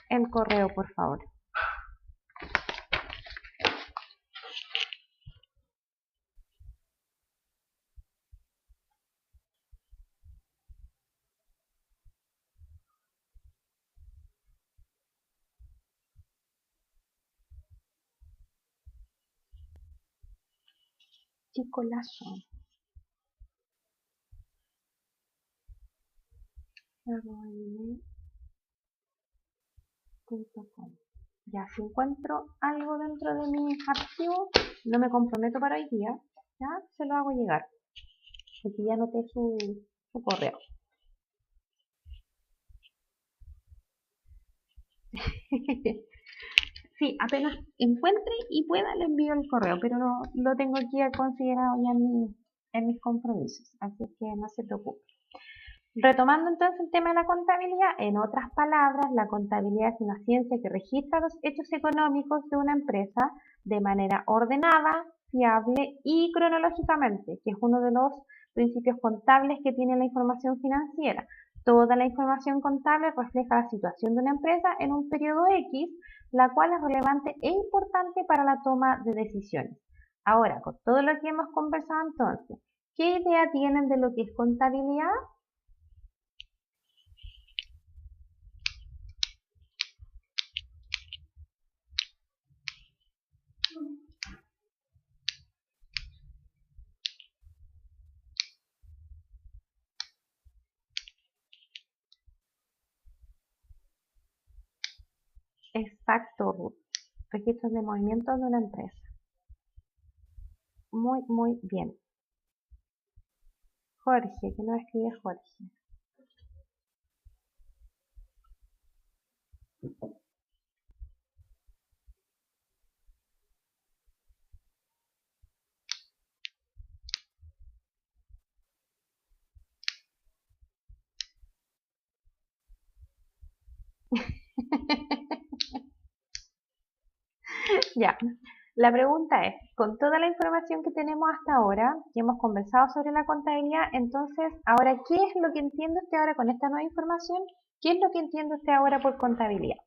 el correo, por favor. Chicolazo. @gmail.com. Ya, si encuentro algo dentro de mis archivos, no me comprometo para hoy día, ya se lo hago llegar. Aquí ya anoté su correo. Sí, apenas encuentre y pueda le envío el correo, pero no lo tengo aquí considerado ya en mis compromisos, así que no se preocupe. Retomando entonces el tema de la contabilidad, en otras palabras, la contabilidad es una ciencia que registra los hechos económicos de una empresa de manera ordenada, fiable y cronológicamente, que es uno de los principios contables que tiene la información financiera. Toda la información contable refleja la situación de una empresa en un periodo X, la cual es relevante e importante para la toma de decisiones. Ahora, con todo lo que hemos conversado entonces, ¿qué idea tienen de lo que es contabilidad? Exacto, Ruth. Registros de movimientos de una empresa. Muy, muy bien. Jorge, ¿qué nos escribe Jorge? Ya, la pregunta es, con toda la información que tenemos hasta ahora, que hemos conversado sobre la contabilidad, entonces, ahora, ¿qué es lo que entiende usted ahora con esta nueva información? ¿Qué es lo que entiende usted ahora por contabilidad?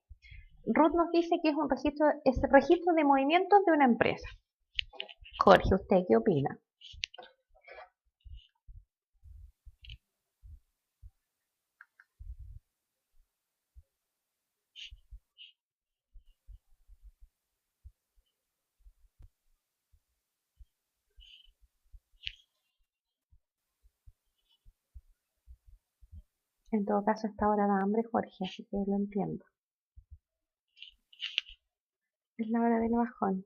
Ruth nos dice que es registro de movimientos de una empresa. Jorge, ¿usted qué opina? En todo caso, esta hora da hambre, Jorge, así que lo entiendo. Es la hora del bajón.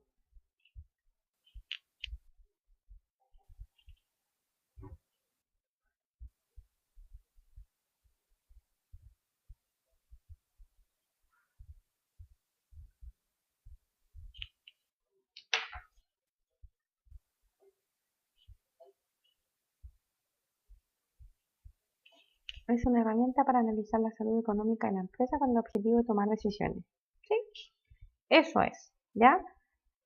Es una herramienta para analizar la salud económica de la empresa con el objetivo de tomar decisiones. ¿Sí? Eso es, ¿ya?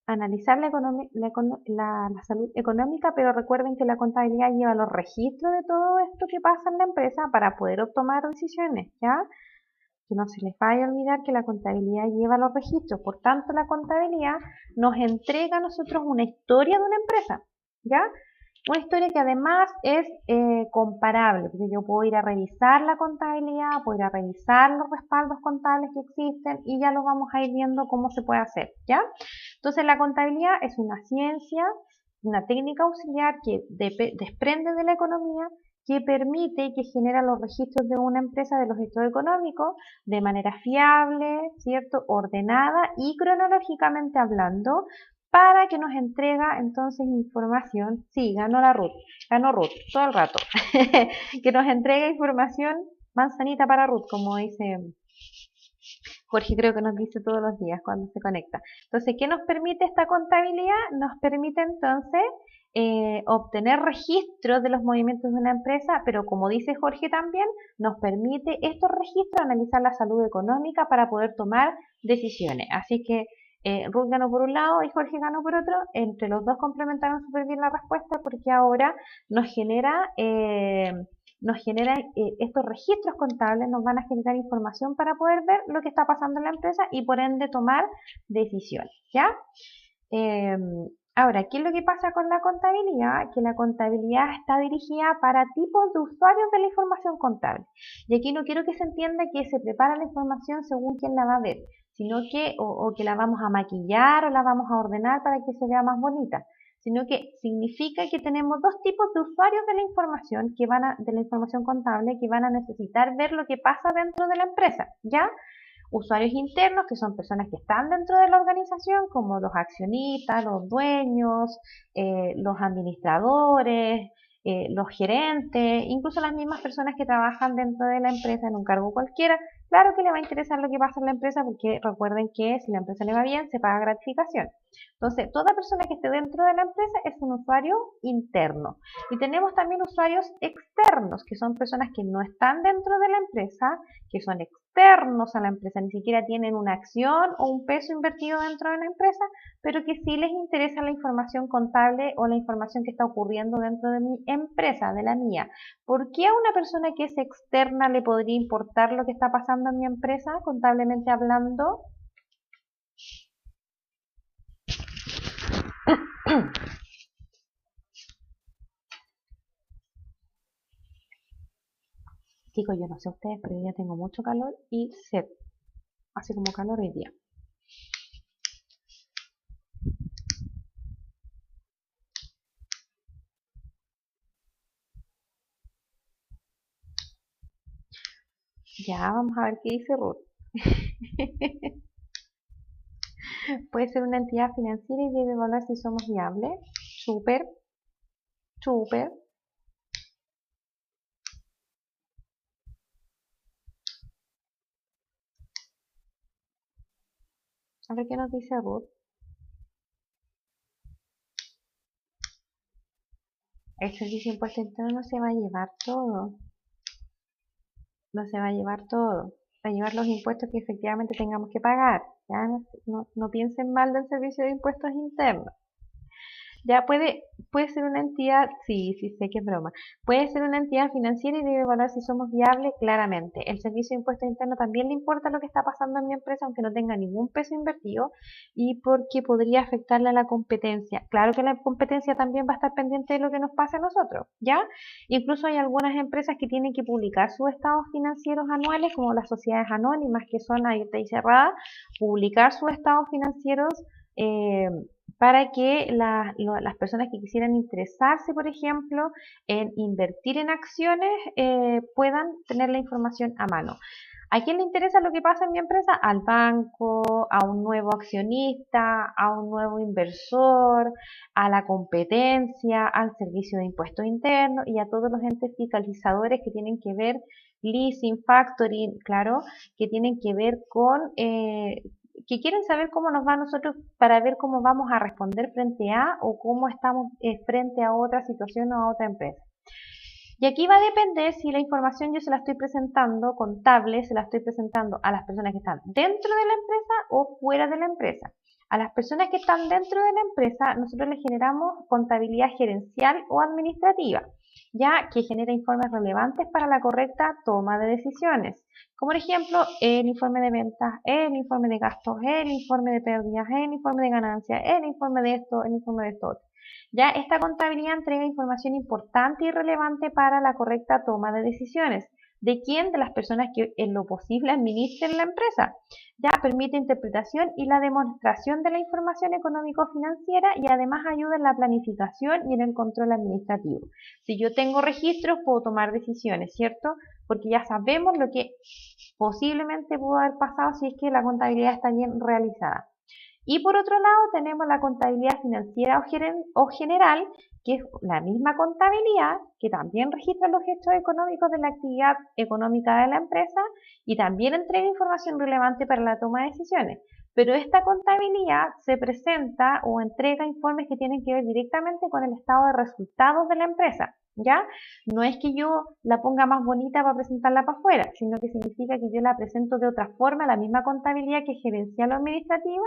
Analizar la salud económica, pero recuerden que la contabilidad lleva los registros de todo esto que pasa en la empresa para poder tomar decisiones, ¿ya? Que no se les vaya a olvidar que la contabilidad lleva los registros, por tanto la contabilidad nos entrega a nosotros una historia de una empresa, ¿ya? Una historia que además es comparable, porque yo puedo ir a revisar la contabilidad, puedo ir a revisar los respaldos contables que existen y ya lo vamos a ir viendo cómo se puede hacer, ¿ya? Entonces la contabilidad es una ciencia, una técnica auxiliar que desprende de la economía, que permite y que genera los registros de una empresa de los estados económicos de manera fiable, ¿cierto? Ordenada y cronológicamente hablando, para que nos entrega entonces información. Sí, ganó Ruth todo el rato. Que nos entrega información manzanita para Ruth, como dice Jorge, creo que nos dice todos los días cuando se conecta. Entonces, ¿qué nos permite esta contabilidad? Nos permite entonces obtener registros de los movimientos de una empresa, pero como dice Jorge también, nos permite estos registros analizar la salud económica para poder tomar decisiones. Así que Ruth ganó por un lado y Jorge ganó por otro. Entre los dos complementaron súper bien la respuesta porque ahora nos genera estos registros contables, nos van a generar información para poder ver lo que está pasando en la empresa y por ende tomar decisiones, ¿ya? Eh, Ahora, ¿qué es lo que pasa con la contabilidad? Que la contabilidad está dirigida para tipos de usuarios de la información contable. Y aquí no quiero que se entienda que se prepara la información según quién la va a ver, sino que o que la vamos a maquillar o la vamos a ordenar para que se vea más bonita, sino que significa que tenemos dos tipos de usuarios de la información de la información contable que van a necesitar ver lo que pasa dentro de la empresa, ¿ya? Usuarios internos, que son personas que están dentro de la organización, como los accionistas, los dueños, los administradores, los gerentes, incluso las mismas personas que trabajan dentro de la empresa en un cargo cualquiera. Claro que le va a interesar lo que pasa en la empresa porque recuerden que si la empresa le va bien, se paga gratificación. Entonces, toda persona que esté dentro de la empresa es un usuario interno. Y tenemos también usuarios externos, que son personas que no están dentro de la empresa, que son externos a la empresa, ni siquiera tienen una acción o un peso invertido dentro de la empresa, pero que sí les interesa la información contable o la información que está ocurriendo dentro de mi empresa, de la mía. ¿Por qué a una persona que es externa le podría importar lo que está pasando en mi empresa, contablemente hablando? Chicos, yo no sé ustedes, pero yo ya tengo mucho calor y sed. Hace como calor hoy día. Ya, vamos a ver qué dice Ruth. Puede ser una entidad financiera y debe evaluar si somos viables. Súper, súper. A ver qué nos dice Ruth. El servicio de impuesto interno no se va a llevar todo. No se va a llevar todo. Va a llevar los impuestos que efectivamente tengamos que pagar. Ya no piensen mal del servicio de impuestos internos. Ya puede ser una entidad, sí, sí sé que es broma, puede ser una entidad financiera y debe evaluar si somos viables claramente. El servicio de impuesto interno también le importa lo que está pasando en mi empresa, aunque no tenga ningún peso invertido, y porque podría afectarle a la competencia. Claro que la competencia también va a estar pendiente de lo que nos pase a nosotros, ¿ya? Incluso hay algunas empresas que tienen que publicar sus estados financieros anuales, como las sociedades anónimas, que son abiertas y cerradas, publicar sus estados financieros eh, para que las personas que quisieran interesarse, por ejemplo, en invertir en acciones, puedan tener la información a mano. ¿A quién le interesa lo que pasa en mi empresa? Al banco, a un nuevo accionista, a un nuevo inversor, a la competencia, al servicio de impuestos internos y a todos los entes fiscalizadores que tienen que ver, leasing, factoring, claro, que tienen que ver con que quieren saber cómo nos va a nosotros para ver cómo vamos a responder frente a o cómo estamos frente a otra situación o a otra empresa. Y aquí va a depender si la información yo se la estoy presentando contable, se la estoy presentando a las personas que están dentro de la empresa o fuera de la empresa. A las personas que están dentro de la empresa, nosotros les generamos contabilidad gerencial o administrativa, ya que genera informes relevantes para la correcta toma de decisiones. Como por ejemplo, el informe de ventas, el informe de gastos, el informe de pérdidas, el informe de ganancias, el informe de esto, el informe de esto. Ya esta contabilidad entrega información importante y relevante para la correcta toma de decisiones. ¿De quién? De las personas que en lo posible administren la empresa. Ya permite interpretación y la demostración de la información económico-financiera y además ayuda en la planificación y en el control administrativo. Si yo tengo registros, puedo tomar decisiones, ¿cierto? Porque ya sabemos lo que posiblemente pudo haber pasado si es que la contabilidad está bien realizada. Y por otro lado tenemos la contabilidad financiera o general, que es la misma contabilidad, que también registra los hechos económicos de la actividad económica de la empresa y también entrega información relevante para la toma de decisiones. Pero esta contabilidad se presenta o entrega informes que tienen que ver directamente con el estado de resultados de la empresa, ¿ya? No es que yo la ponga más bonita para presentarla para afuera, sino que significa que yo la presento de otra forma, la misma contabilidad que es gerencial o administrativa,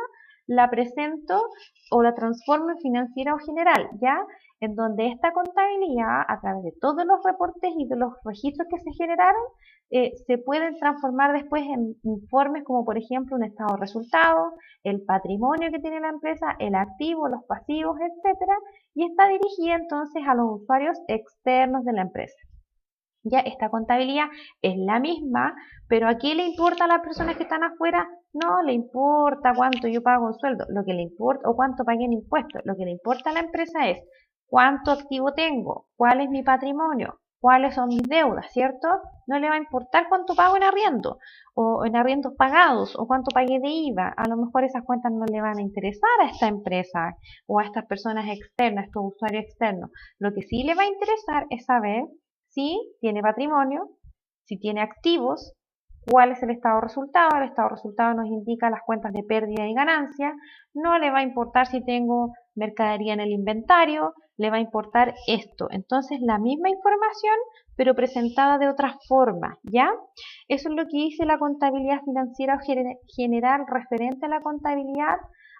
la presento o la transformo en financiera o general, ¿ya? En donde esta contabilidad, a través de todos los reportes y de los registros que se generaron, se pueden transformar después en informes como por ejemplo un estado de resultados, el patrimonio que tiene la empresa, el activo, los pasivos, etcétera, y está dirigida entonces a los usuarios externos de la empresa. Ya esta contabilidad es la misma, pero ¿a qué le importa a las personas que están afuera? No le importa cuánto yo pago en sueldo, lo que le importa, o cuánto pagué en impuestos. Lo que le importa a la empresa es cuánto activo tengo, cuál es mi patrimonio, cuáles son mis deudas, ¿cierto? No le va a importar cuánto pago en arriendo, o en arriendos pagados, o cuánto pagué de IVA. A lo mejor esas cuentas no le van a interesar a esta empresa, o a estas personas externas, a estos usuarios externos. Lo que sí le va a interesar es saber si tiene patrimonio, si tiene activos, cuál es el estado de resultado. El estado de resultado nos indica las cuentas de pérdida y ganancia. No le va a importar si tengo mercadería en el inventario, le va a importar esto. Entonces la misma información, pero presentada de otra forma, ¿ya? Eso es lo que dice la contabilidad financiera general referente a la contabilidad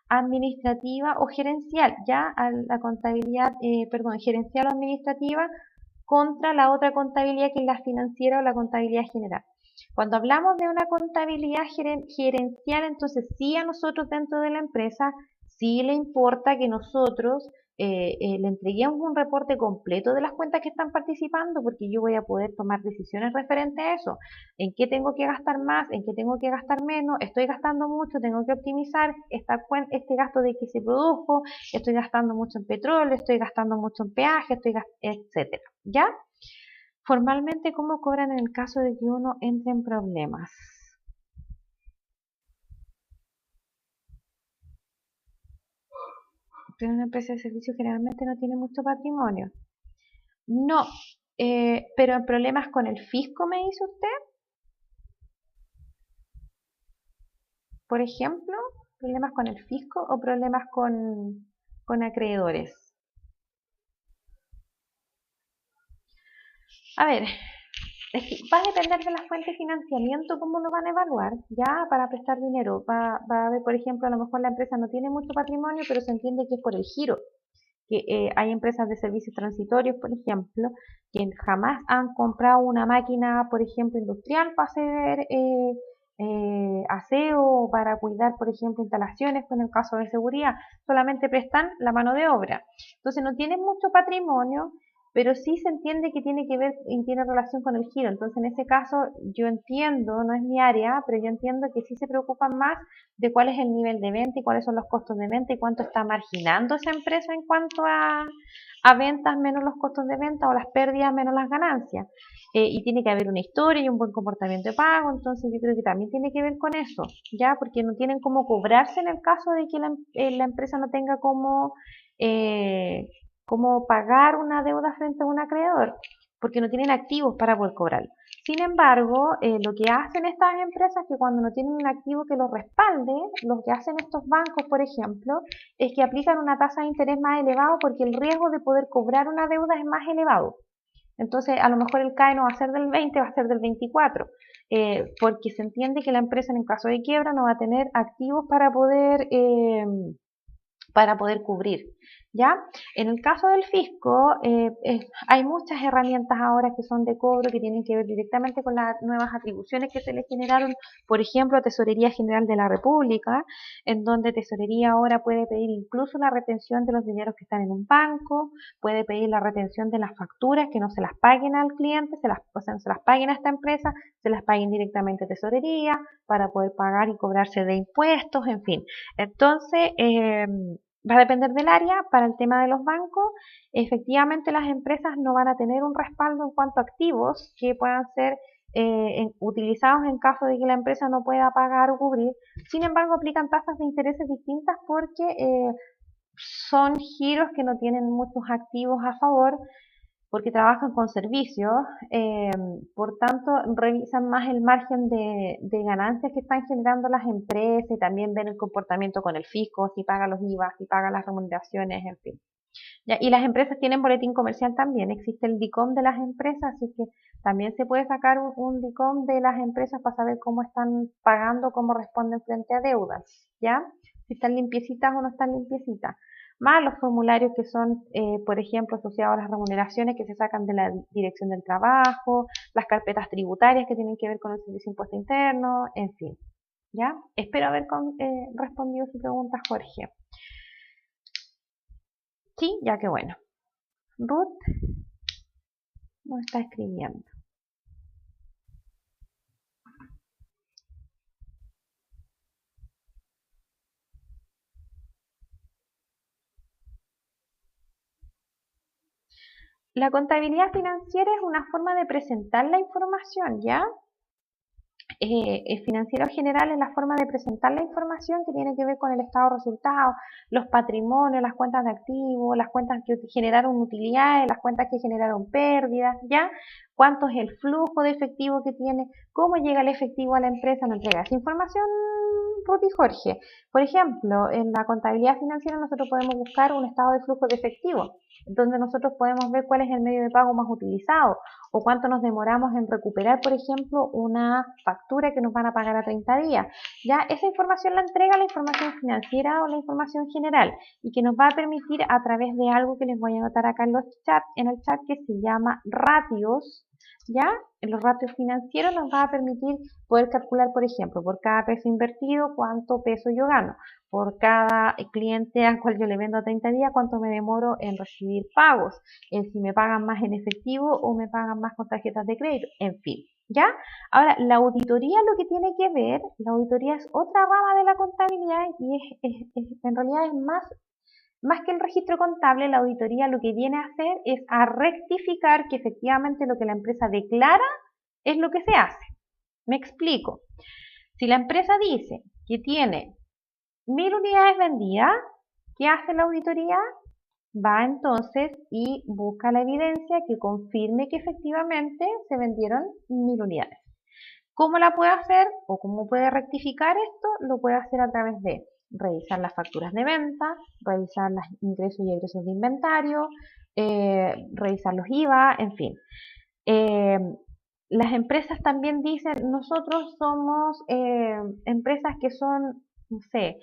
administrativa o gerencial, ya a la contabilidad, gerencial o administrativa contra la otra contabilidad que es la financiera o la contabilidad general. Cuando hablamos de una contabilidad gerencial, entonces sí a nosotros dentro de la empresa, sí le importa que nosotros le entreguemos un reporte completo de las cuentas que están participando, porque yo voy a poder tomar decisiones referentes a eso. ¿En qué tengo que gastar más? ¿En qué tengo que gastar menos? ¿Estoy gastando mucho? ¿Tengo que optimizar este gasto de que se produjo? ¿Estoy gastando mucho en petróleo? ¿Estoy gastando mucho en peaje? Etcétera. ¿Ya? Formalmente, ¿cómo cobran en el caso de que uno entre en problemas? Pero una empresa de servicios generalmente no tiene mucho patrimonio. No, pero en problemas con el fisco, me dice usted. Por ejemplo, problemas con el fisco o problemas con acreedores. A ver, es que va a depender de la fuente de financiamiento, cómo lo van a evaluar, ya para prestar dinero. Va a ver, por ejemplo, a lo mejor la empresa no tiene mucho patrimonio, pero se entiende que es por el giro. Que hay empresas de servicios transitorios, por ejemplo, que jamás han comprado una máquina, por ejemplo, industrial para hacer aseo o para cuidar, por ejemplo, instalaciones, en el caso de seguridad, solamente prestan la mano de obra. Entonces no tienen mucho patrimonio, pero sí se entiende que tiene que ver y tiene relación con el giro. Entonces, en ese caso, yo entiendo, no es mi área, pero yo entiendo que sí se preocupan más de cuál es el nivel de venta y cuáles son los costos de venta y cuánto está marginando esa empresa en cuanto a ventas menos los costos de venta o las pérdidas menos las ganancias. Y tiene que haber una historia y un buen comportamiento de pago, entonces yo creo que también tiene que ver con eso, ¿ya? Porque no tienen cómo cobrarse en el caso de que la empresa no tenga cómo pagar una deuda frente a un acreedor, porque no tienen activos para poder cobrarlo. Sin embargo, lo que hacen estas empresas que cuando no tienen un activo que los respalde, lo que hacen estos bancos, por ejemplo, es que aplican una tasa de interés más elevada porque el riesgo de poder cobrar una deuda es más elevado. Entonces, a lo mejor el CAE no va a ser del 20, va a ser del 24, porque se entiende que la empresa en caso de quiebra no va a tener activos para poder cubrir. ¿Ya? En el caso del fisco, hay muchas herramientas ahora que son de cobro que tienen que ver directamente con las nuevas atribuciones que se le generaron, por ejemplo, a Tesorería General de la República, en donde Tesorería ahora puede pedir incluso la retención de los dineros que están en un banco, puede pedir la retención de las facturas que no se las paguen al cliente, o sea, no se las paguen a esta empresa, se las paguen directamente a Tesorería para poder pagar y cobrarse de impuestos, en fin. Entonces, va a depender del área. Para el tema de los bancos, efectivamente las empresas no van a tener un respaldo en cuanto a activos que puedan ser utilizados en caso de que la empresa no pueda pagar o cubrir. Sin embargo, aplican tasas de intereses distintas porque son giros que no tienen muchos activos a favor, porque trabajan con servicios, por tanto revisan más el margen de ganancias que están generando las empresas y también ven el comportamiento con el fisco, si paga los IVA, si paga las remuneraciones, en fin. Ya, y las empresas tienen boletín comercial también, existe el DICOM de las empresas, así que también se puede sacar un DICOM de las empresas para saber cómo están pagando, cómo responden frente a deudas, ¿ya? Si están limpiecitas o no están limpiecitas. Más los formularios que son, por ejemplo, asociados a las remuneraciones que se sacan de la Dirección del Trabajo, las carpetas tributarias que tienen que ver con el Servicio de Impuesto Interno, en fin, ¿ya? Espero haber respondido su pregunta, Jorge. Sí, ya que bueno. Ruth nos está escribiendo. La contabilidad financiera es una forma de presentar la información, ¿ya? El financiero general es la forma de presentar la información que tiene que ver con el estado de resultados, los patrimonios, las cuentas de activos, las cuentas que generaron utilidades, las cuentas que generaron pérdidas, ¿ya? Cuánto es el flujo de efectivo que tiene, cómo llega el efectivo a la empresa, no entrega esa información, Ruth y Jorge. Por ejemplo, en la contabilidad financiera nosotros podemos buscar un estado de flujo de efectivo, donde nosotros podemos ver cuál es el medio de pago más utilizado o cuánto nos demoramos en recuperar, por ejemplo, una factura que nos van a pagar a 30 días. Ya esa información la entrega la información financiera o la información general y que nos va a permitir a través de algo que les voy a anotar acá en el chat que se llama ratios. ¿Ya? En los ratios financieros nos va a permitir poder calcular, por ejemplo, por cada peso invertido, cuánto peso yo gano. Por cada cliente al cual yo le vendo a 30 días, cuánto me demoro en recibir pagos. Si me pagan más en efectivo o me pagan más con tarjetas de crédito. En fin, ¿ya? Ahora, la auditoría lo que tiene que ver, la auditoría es otra rama de la contabilidad y en realidad es más que el registro contable, la auditoría lo que viene a hacer es a rectificar que efectivamente lo que la empresa declara es lo que se hace. Me explico. Si la empresa dice que tiene 1000 unidades vendidas, ¿qué hace la auditoría? Va entonces y busca la evidencia que confirme que efectivamente se vendieron 1000 unidades. ¿Cómo la puede hacer o cómo puede rectificar esto? Lo puede hacer a través de revisar las facturas de venta, revisar los ingresos y egresos de inventario, revisar los IVA, en fin. Las empresas también dicen, nosotros somos empresas que son, no sé,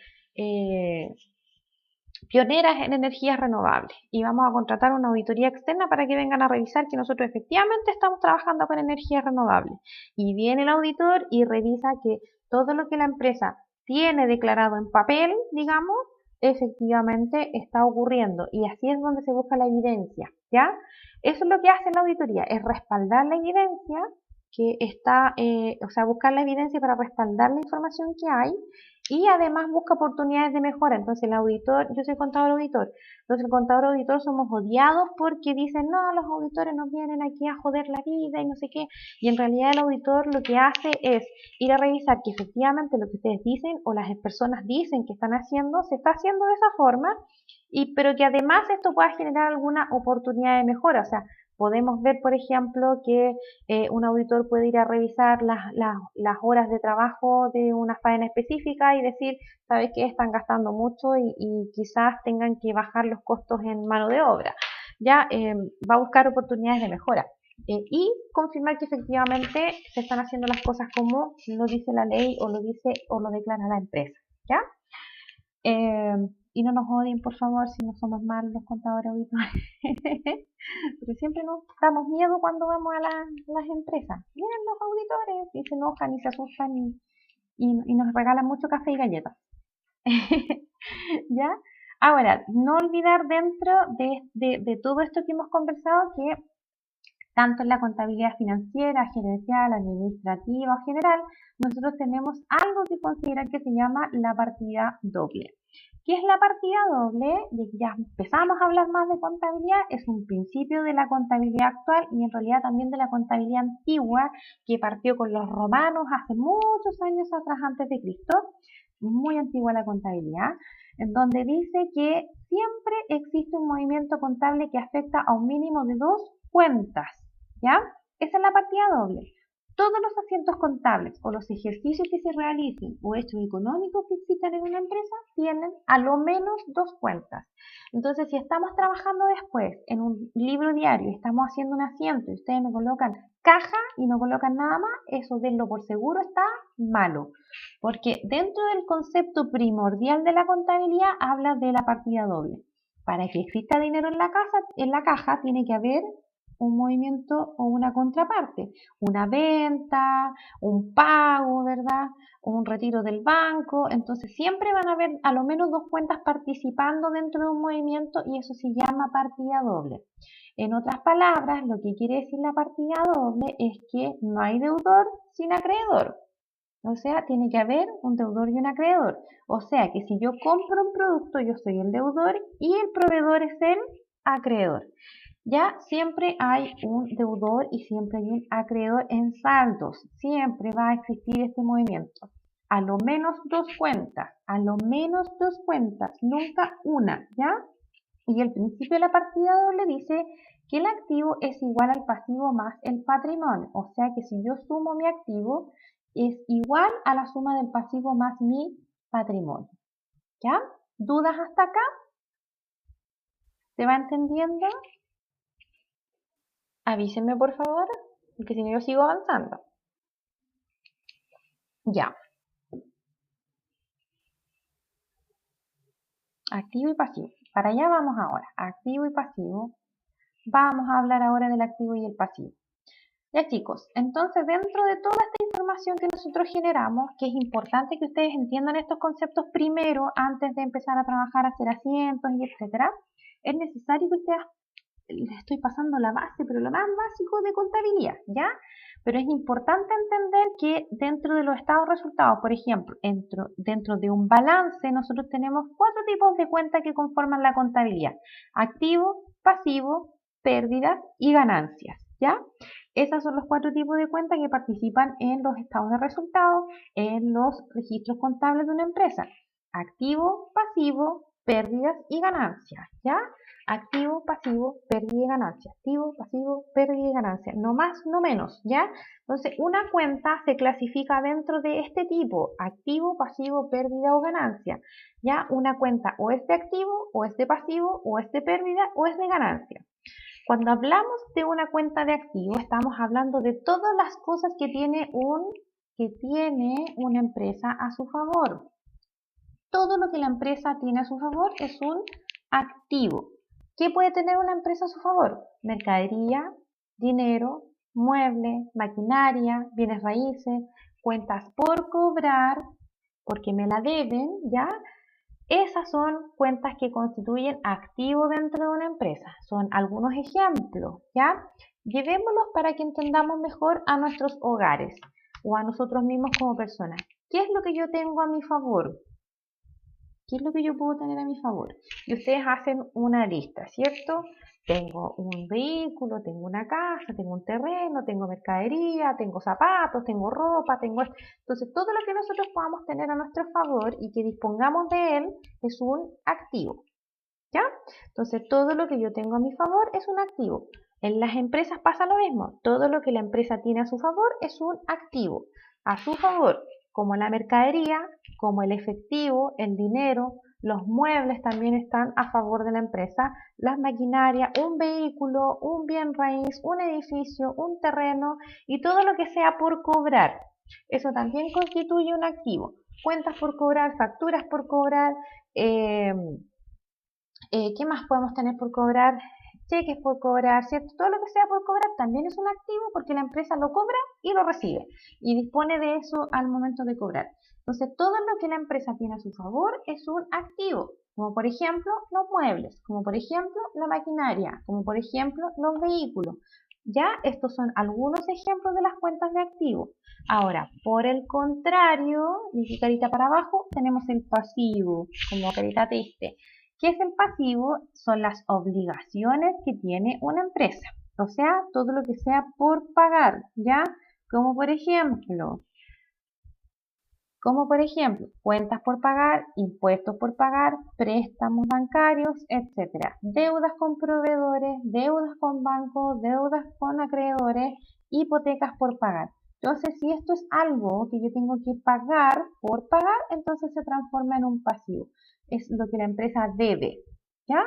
pioneras en energías renovables y vamos a contratar una auditoría externa para que vengan a revisar que nosotros efectivamente estamos trabajando con energías renovables. Y viene el auditor y revisa que todo lo que la empresa tiene declarado en papel, digamos, efectivamente está ocurriendo y así es donde se busca la evidencia, ¿ya? Eso es lo que hace la auditoría, es respaldar la evidencia que está, o sea, buscar la evidencia para respaldar la información que hay y además busca oportunidades de mejora. Entonces el auditor, yo soy contador auditor, entonces el contador auditor somos odiados porque dicen, no, los auditores nos vienen aquí a joder la vida y no sé qué, y en realidad el auditor lo que hace es ir a revisar que efectivamente lo que ustedes dicen o las personas dicen que están haciendo, se está haciendo de esa forma, pero que además esto pueda generar alguna oportunidad de mejora, o sea, podemos ver, por ejemplo, que un auditor puede ir a revisar las horas de trabajo de una faena específica y decir, ¿sabes qué? Están gastando mucho y quizás tengan que bajar los costos en mano de obra. Ya va a buscar oportunidades de mejora. y confirmar que efectivamente se están haciendo las cosas como lo dice la ley o lo dice o lo declara la empresa, ¿ya? Y no nos odien, por favor, si no somos malos los contadores auditores. Pero siempre nos damos miedo cuando vamos a las empresas. Vienen los auditores y se enojan y se asustan y nos regalan mucho café y galletas. ¿Ya? Ahora, no olvidar dentro de todo esto que hemos conversado que tanto en la contabilidad financiera, gerencial, administrativa o general, nosotros tenemos algo que considerar que se llama la partida doble. ¿Qué es la partida doble? Ya empezamos a hablar más de contabilidad, es un principio de la contabilidad actual y en realidad también de la contabilidad antigua que partió con los romanos hace muchos años atrás antes de Cristo, muy antigua la contabilidad, en donde dice que siempre existe un movimiento contable que afecta a un mínimo de 2 cuentas, ¿ya? Esa es la partida doble. Todos los asientos contables o los ejercicios que se realicen o hechos económicos que existan en una empresa tienen a lo menos 2 cuentas. Entonces, si estamos trabajando después en un libro diario y estamos haciendo un asiento y ustedes me colocan caja y no colocan nada más, eso denlo por seguro está malo. Porque dentro del concepto primordial de la contabilidad habla de la partida doble. Para que exista dinero en la caja tiene que haber un movimiento o una contraparte, una venta, un pago, ¿verdad? Un retiro del banco, entonces siempre van a haber a lo menos 2 cuentas participando dentro de un movimiento y eso se llama partida doble. En otras palabras, lo que quiere decir la partida doble es que no hay deudor sin acreedor. O sea, tiene que haber un deudor y un acreedor. O sea, que si yo compro un producto, yo soy el deudor y el proveedor es el acreedor. Ya siempre hay un deudor y siempre hay un acreedor en saldos. Siempre va a existir este movimiento. A lo menos 2 cuentas, a lo menos 2 cuentas, nunca una, ¿ya? Y el principio de la partida doble dice que el activo es igual al pasivo más el patrimonio. O sea que si yo sumo mi activo, es igual a la suma del pasivo más mi patrimonio. ¿Ya? ¿Dudas hasta acá? ¿Se va entendiendo? Avísenme por favor, porque si no yo sigo avanzando. Ya. Activo y pasivo. Para allá vamos ahora. Activo y pasivo. Vamos a hablar ahora del activo y el pasivo. Ya chicos, entonces dentro de toda esta información que nosotros generamos, que es importante que ustedes entiendan estos conceptos primero antes de empezar a trabajar, a hacer asientos y etcétera, es necesario que ustedes, les estoy pasando la base, pero lo más básico de contabilidad, ¿ya? Pero es importante entender que dentro de los estados resultados, por ejemplo, dentro de un balance, nosotros tenemos 4 tipos de cuentas que conforman la contabilidad. Activo, pasivo, pérdidas y ganancias, ¿ya? Esos son los 4 tipos de cuentas que participan en los estados de resultados, en los registros contables de una empresa. Activo, pasivo, pérdidas y ganancias, ¿ya? Activo, pasivo, pérdida y ganancia. Activo, pasivo, pérdida y ganancia. No más, no menos, ¿ya? Entonces, una cuenta se clasifica dentro de este tipo, activo, pasivo, pérdida o ganancia. ¿Ya? Una cuenta o es de activo, o es de pasivo, o es de pérdida, o es de ganancia. Cuando hablamos de una cuenta de activo, estamos hablando de todas las cosas que tiene una empresa a su favor. Todo lo que la empresa tiene a su favor es un activo. ¿Qué puede tener una empresa a su favor? Mercadería, dinero, muebles, maquinaria, bienes raíces, cuentas por cobrar, porque me la deben, ¿ya? Esas son cuentas que constituyen activo dentro de una empresa. Son algunos ejemplos, ¿ya? Llevémoslos para que entendamos mejor a nuestros hogares o a nosotros mismos como personas. ¿Qué es lo que yo tengo a mi favor? ¿Qué es lo que yo puedo tener a mi favor? Y ustedes hacen una lista, ¿cierto? Tengo un vehículo, tengo una casa, tengo un terreno, tengo mercadería, tengo zapatos, tengo ropa, tengo esto. Entonces, todo lo que nosotros podamos tener a nuestro favor y que dispongamos de él es un activo, ¿ya? Entonces, todo lo que yo tengo a mi favor es un activo. En las empresas pasa lo mismo. Todo lo que la empresa tiene a su favor es un activo. A su favor, como la mercadería, como el efectivo, el dinero, Los muebles también están a favor de la empresa, las maquinarias, un vehículo, un bien raíz, un edificio, un terreno y todo lo que sea por cobrar. Eso también constituye un activo. Cuentas por cobrar, facturas por cobrar, ¿qué más podemos tener por cobrar? Cheques por cobrar, ¿cierto? Todo lo que sea por cobrar también es un activo porque la empresa lo cobra y lo recibe y dispone de eso al momento de cobrar. Entonces, todo lo que la empresa tiene a su favor es un activo, como por ejemplo los muebles, como por ejemplo la maquinaria, como por ejemplo los vehículos. Ya, estos son algunos ejemplos de las cuentas de activos. Ahora, por el contrario, y aquí carita para abajo, tenemos el pasivo, como carita triste. ¿Qué es el pasivo? Son las obligaciones que tiene una empresa. O sea, todo lo que sea por pagar, ¿ya? Como por ejemplo, cuentas por pagar, impuestos por pagar, préstamos bancarios, etc. Deudas con proveedores, deudas con bancos, deudas con acreedores, hipotecas por pagar. Entonces, si esto es algo que yo tengo que pagar por pagar, entonces se transforma en un pasivo. Es lo que la empresa debe, ¿ya?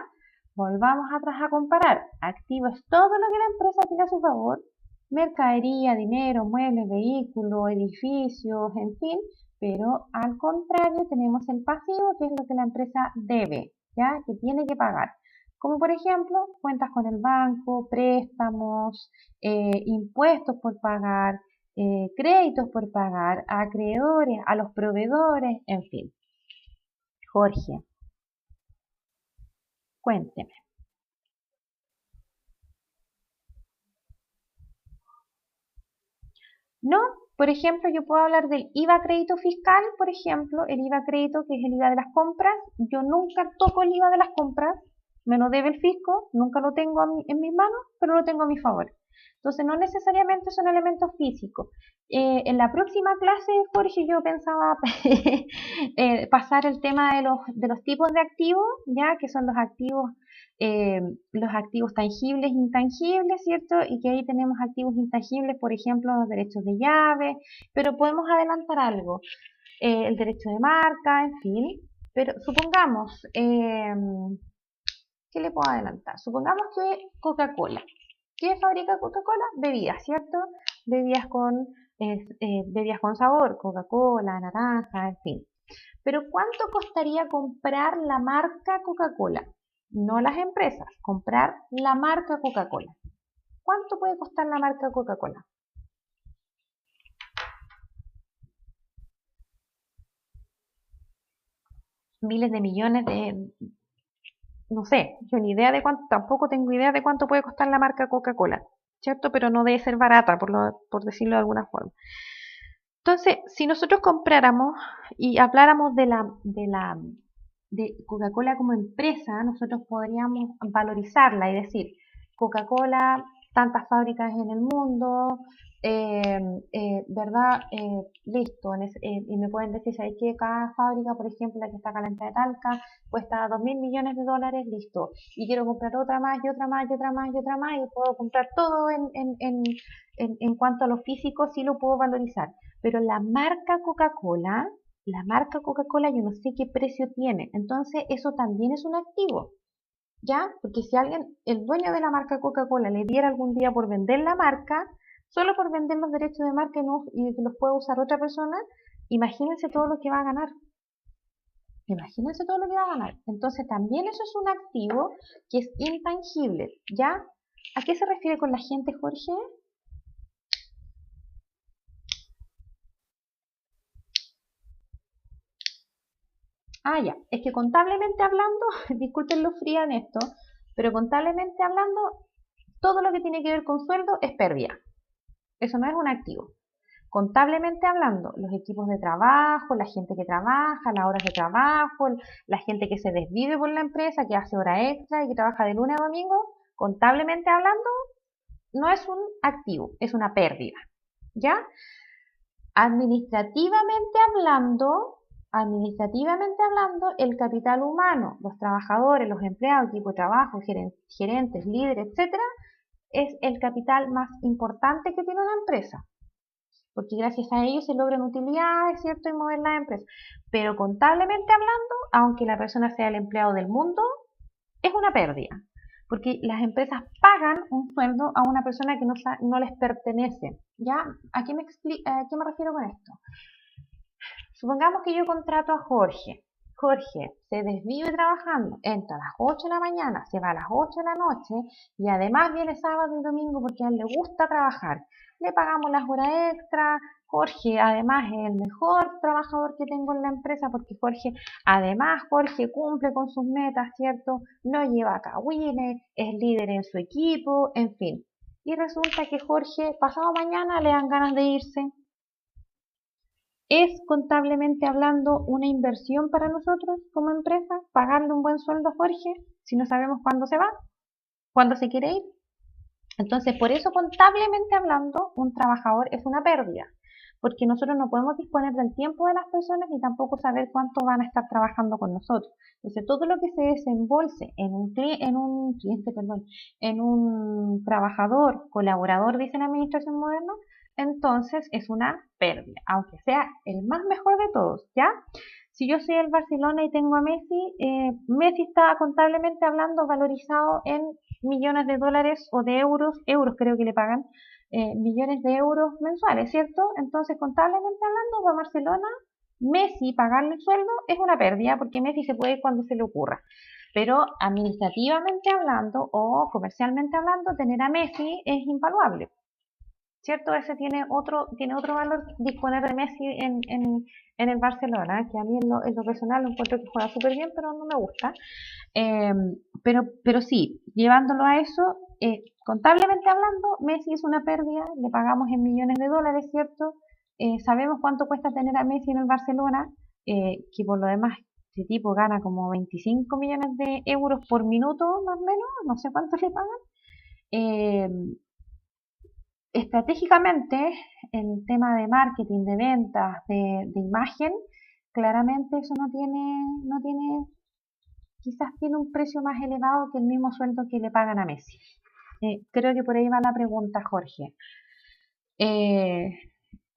Volvamos atrás a comparar. Activo es todo lo que la empresa tiene a su favor. Mercadería, dinero, muebles, vehículos, edificios, en fin. Pero al contrario tenemos el pasivo, que es lo que la empresa debe, ¿ya? Que tiene que pagar. Como por ejemplo, cuentas con el banco, préstamos, impuestos por pagar, créditos por pagar, a acreedores, a los proveedores, en fin. Jorge, cuénteme. No, por ejemplo, yo puedo hablar del IVA crédito fiscal, por ejemplo, el IVA crédito que es el IVA de las compras. Yo nunca toco el IVA de las compras, me lo debe el fisco, nunca lo tengo en mis manos, pero lo tengo a mi favor. Entonces, no necesariamente son elementos físicos. En la próxima clase, Jorge, yo pensaba pasar el tema de los tipos de activos, ya que son los activos tangibles e intangibles, ¿cierto? Y que ahí tenemos activos intangibles, por ejemplo, los derechos de llave, pero podemos adelantar algo, el derecho de marca, en fin. Pero supongamos, ¿qué le puedo adelantar? Supongamos que Coca-Cola. ¿Qué fabrica Coca-Cola? Bebidas, ¿cierto? Bebidas con sabor, Coca-Cola, naranja, en fin. Pero ¿cuánto costaría comprar la marca Coca-Cola? No las empresas, comprar la marca Coca-Cola. ¿Cuánto puede costar la marca Coca-Cola? Miles de millones de... No sé, yo ni idea de cuánto, tampoco tengo idea de cuánto puede costar la marca Coca-Cola, ¿cierto? Pero no debe ser barata, por decirlo de alguna forma. Entonces, si nosotros compráramos y habláramos de Coca-Cola como empresa, nosotros podríamos valorizarla y decir, Coca-Cola, tantas fábricas en el mundo, ¿verdad? Listo, y me pueden decir, ¿sabes qué? Cada fábrica, por ejemplo, la que está acá en la entrada de Talca, cuesta 2.000 millones de dólares, listo. Y quiero comprar otra más, y otra más, y otra más, y otra más, y puedo comprar todo en cuanto a lo físico, sí lo puedo valorizar. Pero la marca Coca-Cola yo no sé qué precio tiene, entonces eso también es un activo, ¿ya? Porque si alguien, el dueño de la marca Coca-Cola le diera algún día por vender la marca, solo por vender los derechos de marca y que los pueda usar otra persona, imagínense todo lo que va a ganar. Imagínense todo lo que va a ganar. Entonces también eso es un activo que es intangible, ¿ya? ¿A qué se refiere con la gente, Jorge? Ah, ya. Es que contablemente hablando, disculpen lo fría en esto, pero contablemente hablando, todo lo que tiene que ver con sueldo es pérdida. Eso no es un activo. Contablemente hablando, los equipos de trabajo, la gente que trabaja, las horas de trabajo, la gente que se desvive por la empresa, que hace hora extra y que trabaja de lunes a domingo, contablemente hablando, no es un activo, es una pérdida. ¿Ya? Administrativamente hablando, el capital humano, los trabajadores, los empleados, equipo de trabajo, gerentes, líderes, etcétera, es el capital más importante que tiene una empresa. porque gracias a ellos se logran utilidades, ¿cierto? Y mover las empresas. Pero contablemente hablando, aunque la persona sea el empleado del mundo, es una pérdida, porque las empresas pagan un sueldo a una persona que no les pertenece. ¿Ya? ¿A qué me refiero con esto? Supongamos que yo contrato a Jorge. Jorge se desvive trabajando, entra a las 8 de la mañana, se va a las 8 de la noche y además viene sábado y domingo porque a él le gusta trabajar. Le pagamos las horas extra. Jorge además es el mejor trabajador que tengo en la empresa porque Jorge cumple con sus metas, ¿cierto? No lleva cagüines, es líder en su equipo, en fin. Y resulta que Jorge pasado mañana le dan ganas de irse. ¿Es contablemente hablando una inversión para nosotros como empresa pagarle un buen sueldo a Jorge si no sabemos cuándo se va, cuándo se quiere ir? Entonces, por eso contablemente hablando, un trabajador es una pérdida, porque nosotros no podemos disponer del tiempo de las personas ni tampoco saber cuánto van a estar trabajando con nosotros. Entonces, todo lo que se desembolse en un trabajador, colaborador, dice la administración moderna, entonces es una pérdida, aunque sea el más mejor de todos, ¿ya? Si yo soy el Barcelona y tengo a Messi, Messi está contablemente hablando valorizado en millones de dólares o de euros creo que le pagan, millones de euros mensuales, ¿cierto? Entonces, contablemente hablando, para Barcelona, Messi pagarle el sueldo es una pérdida porque Messi se puede ir cuando se le ocurra. Pero administrativamente hablando o comercialmente hablando, tener a Messi es invaluable. ¿Cierto? Ese tiene otro valor disponer de Messi en el Barcelona, que a mí en lo personal lo encuentro que juega súper bien, pero no me gusta. Pero sí, llevándolo a eso, contablemente hablando, Messi es una pérdida, le pagamos en millones de dólares, ¿cierto? Sabemos cuánto cuesta tener a Messi en el Barcelona, que por lo demás este tipo gana como 25 millones de euros por minuto, más o menos, no sé cuánto le pagan. Estratégicamente, el tema de marketing, de ventas, de imagen, claramente eso quizás tiene un precio más elevado que el mismo sueldo que le pagan a Messi. Creo que por ahí va la pregunta, Jorge.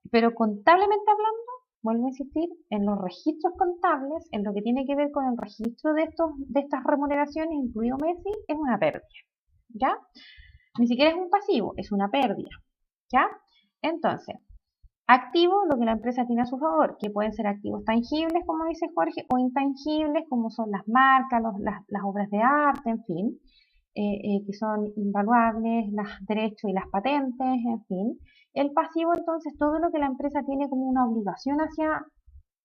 Pero contablemente hablando, vuelvo a insistir, en los registros contables, en lo que tiene que ver con el registro de estas remuneraciones, incluido Messi, es una pérdida. ¿Ya? Ni siquiera es un pasivo, es una pérdida. ¿Ya? Entonces, activo, lo que la empresa tiene a su favor, que pueden ser activos tangibles, como dice Jorge, o intangibles, como son las marcas, las obras de arte, en fin, que son invaluables, los derechos y las patentes, en fin. El pasivo, entonces, todo lo que la empresa tiene como una obligación hacia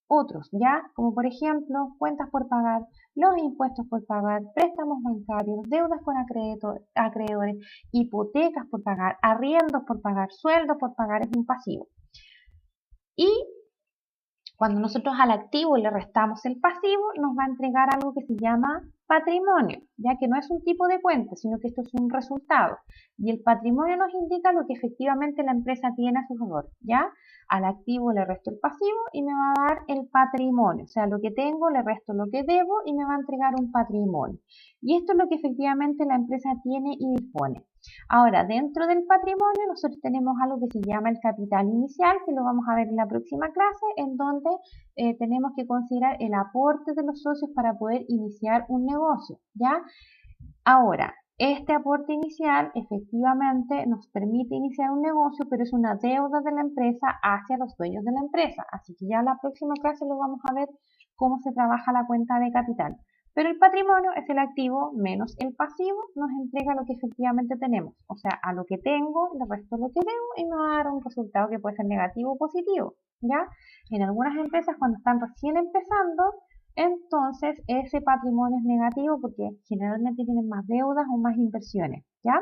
otros, ¿ya? Como por ejemplo, cuentas por pagar, los impuestos por pagar, préstamos bancarios, deudas con acreedores, hipotecas por pagar, arriendos por pagar, sueldos por pagar, es un pasivo. Y cuando nosotros al activo le restamos el pasivo, nos va a entregar algo que se llama patrimonio, ya que no es un tipo de cuenta, sino que esto es un resultado. Y el patrimonio nos indica lo que efectivamente la empresa tiene a su favor, ¿ya? Al activo le resto el pasivo y me va a dar el patrimonio, o sea, lo que tengo le resto lo que debo y me va a entregar un patrimonio. Y esto es lo que efectivamente la empresa tiene y dispone. Ahora, dentro del patrimonio nosotros tenemos algo que se llama el capital inicial, que lo vamos a ver en la próxima clase, en donde tenemos que considerar el aporte de los socios para poder iniciar un negocio, ¿ya? Ahora, este aporte inicial efectivamente nos permite iniciar un negocio, pero es una deuda de la empresa hacia los dueños de la empresa. Así que ya en la próxima clase lo vamos a ver cómo se trabaja la cuenta de capital. Pero el patrimonio es el activo menos el pasivo, nos entrega lo que efectivamente tenemos. O sea, a lo que tengo le resto lo que debo y me va a dar un resultado que puede ser negativo o positivo, ¿ya? En algunas empresas cuando están recién empezando, entonces ese patrimonio es negativo porque generalmente tienen más deudas o más inversiones, ¿ya?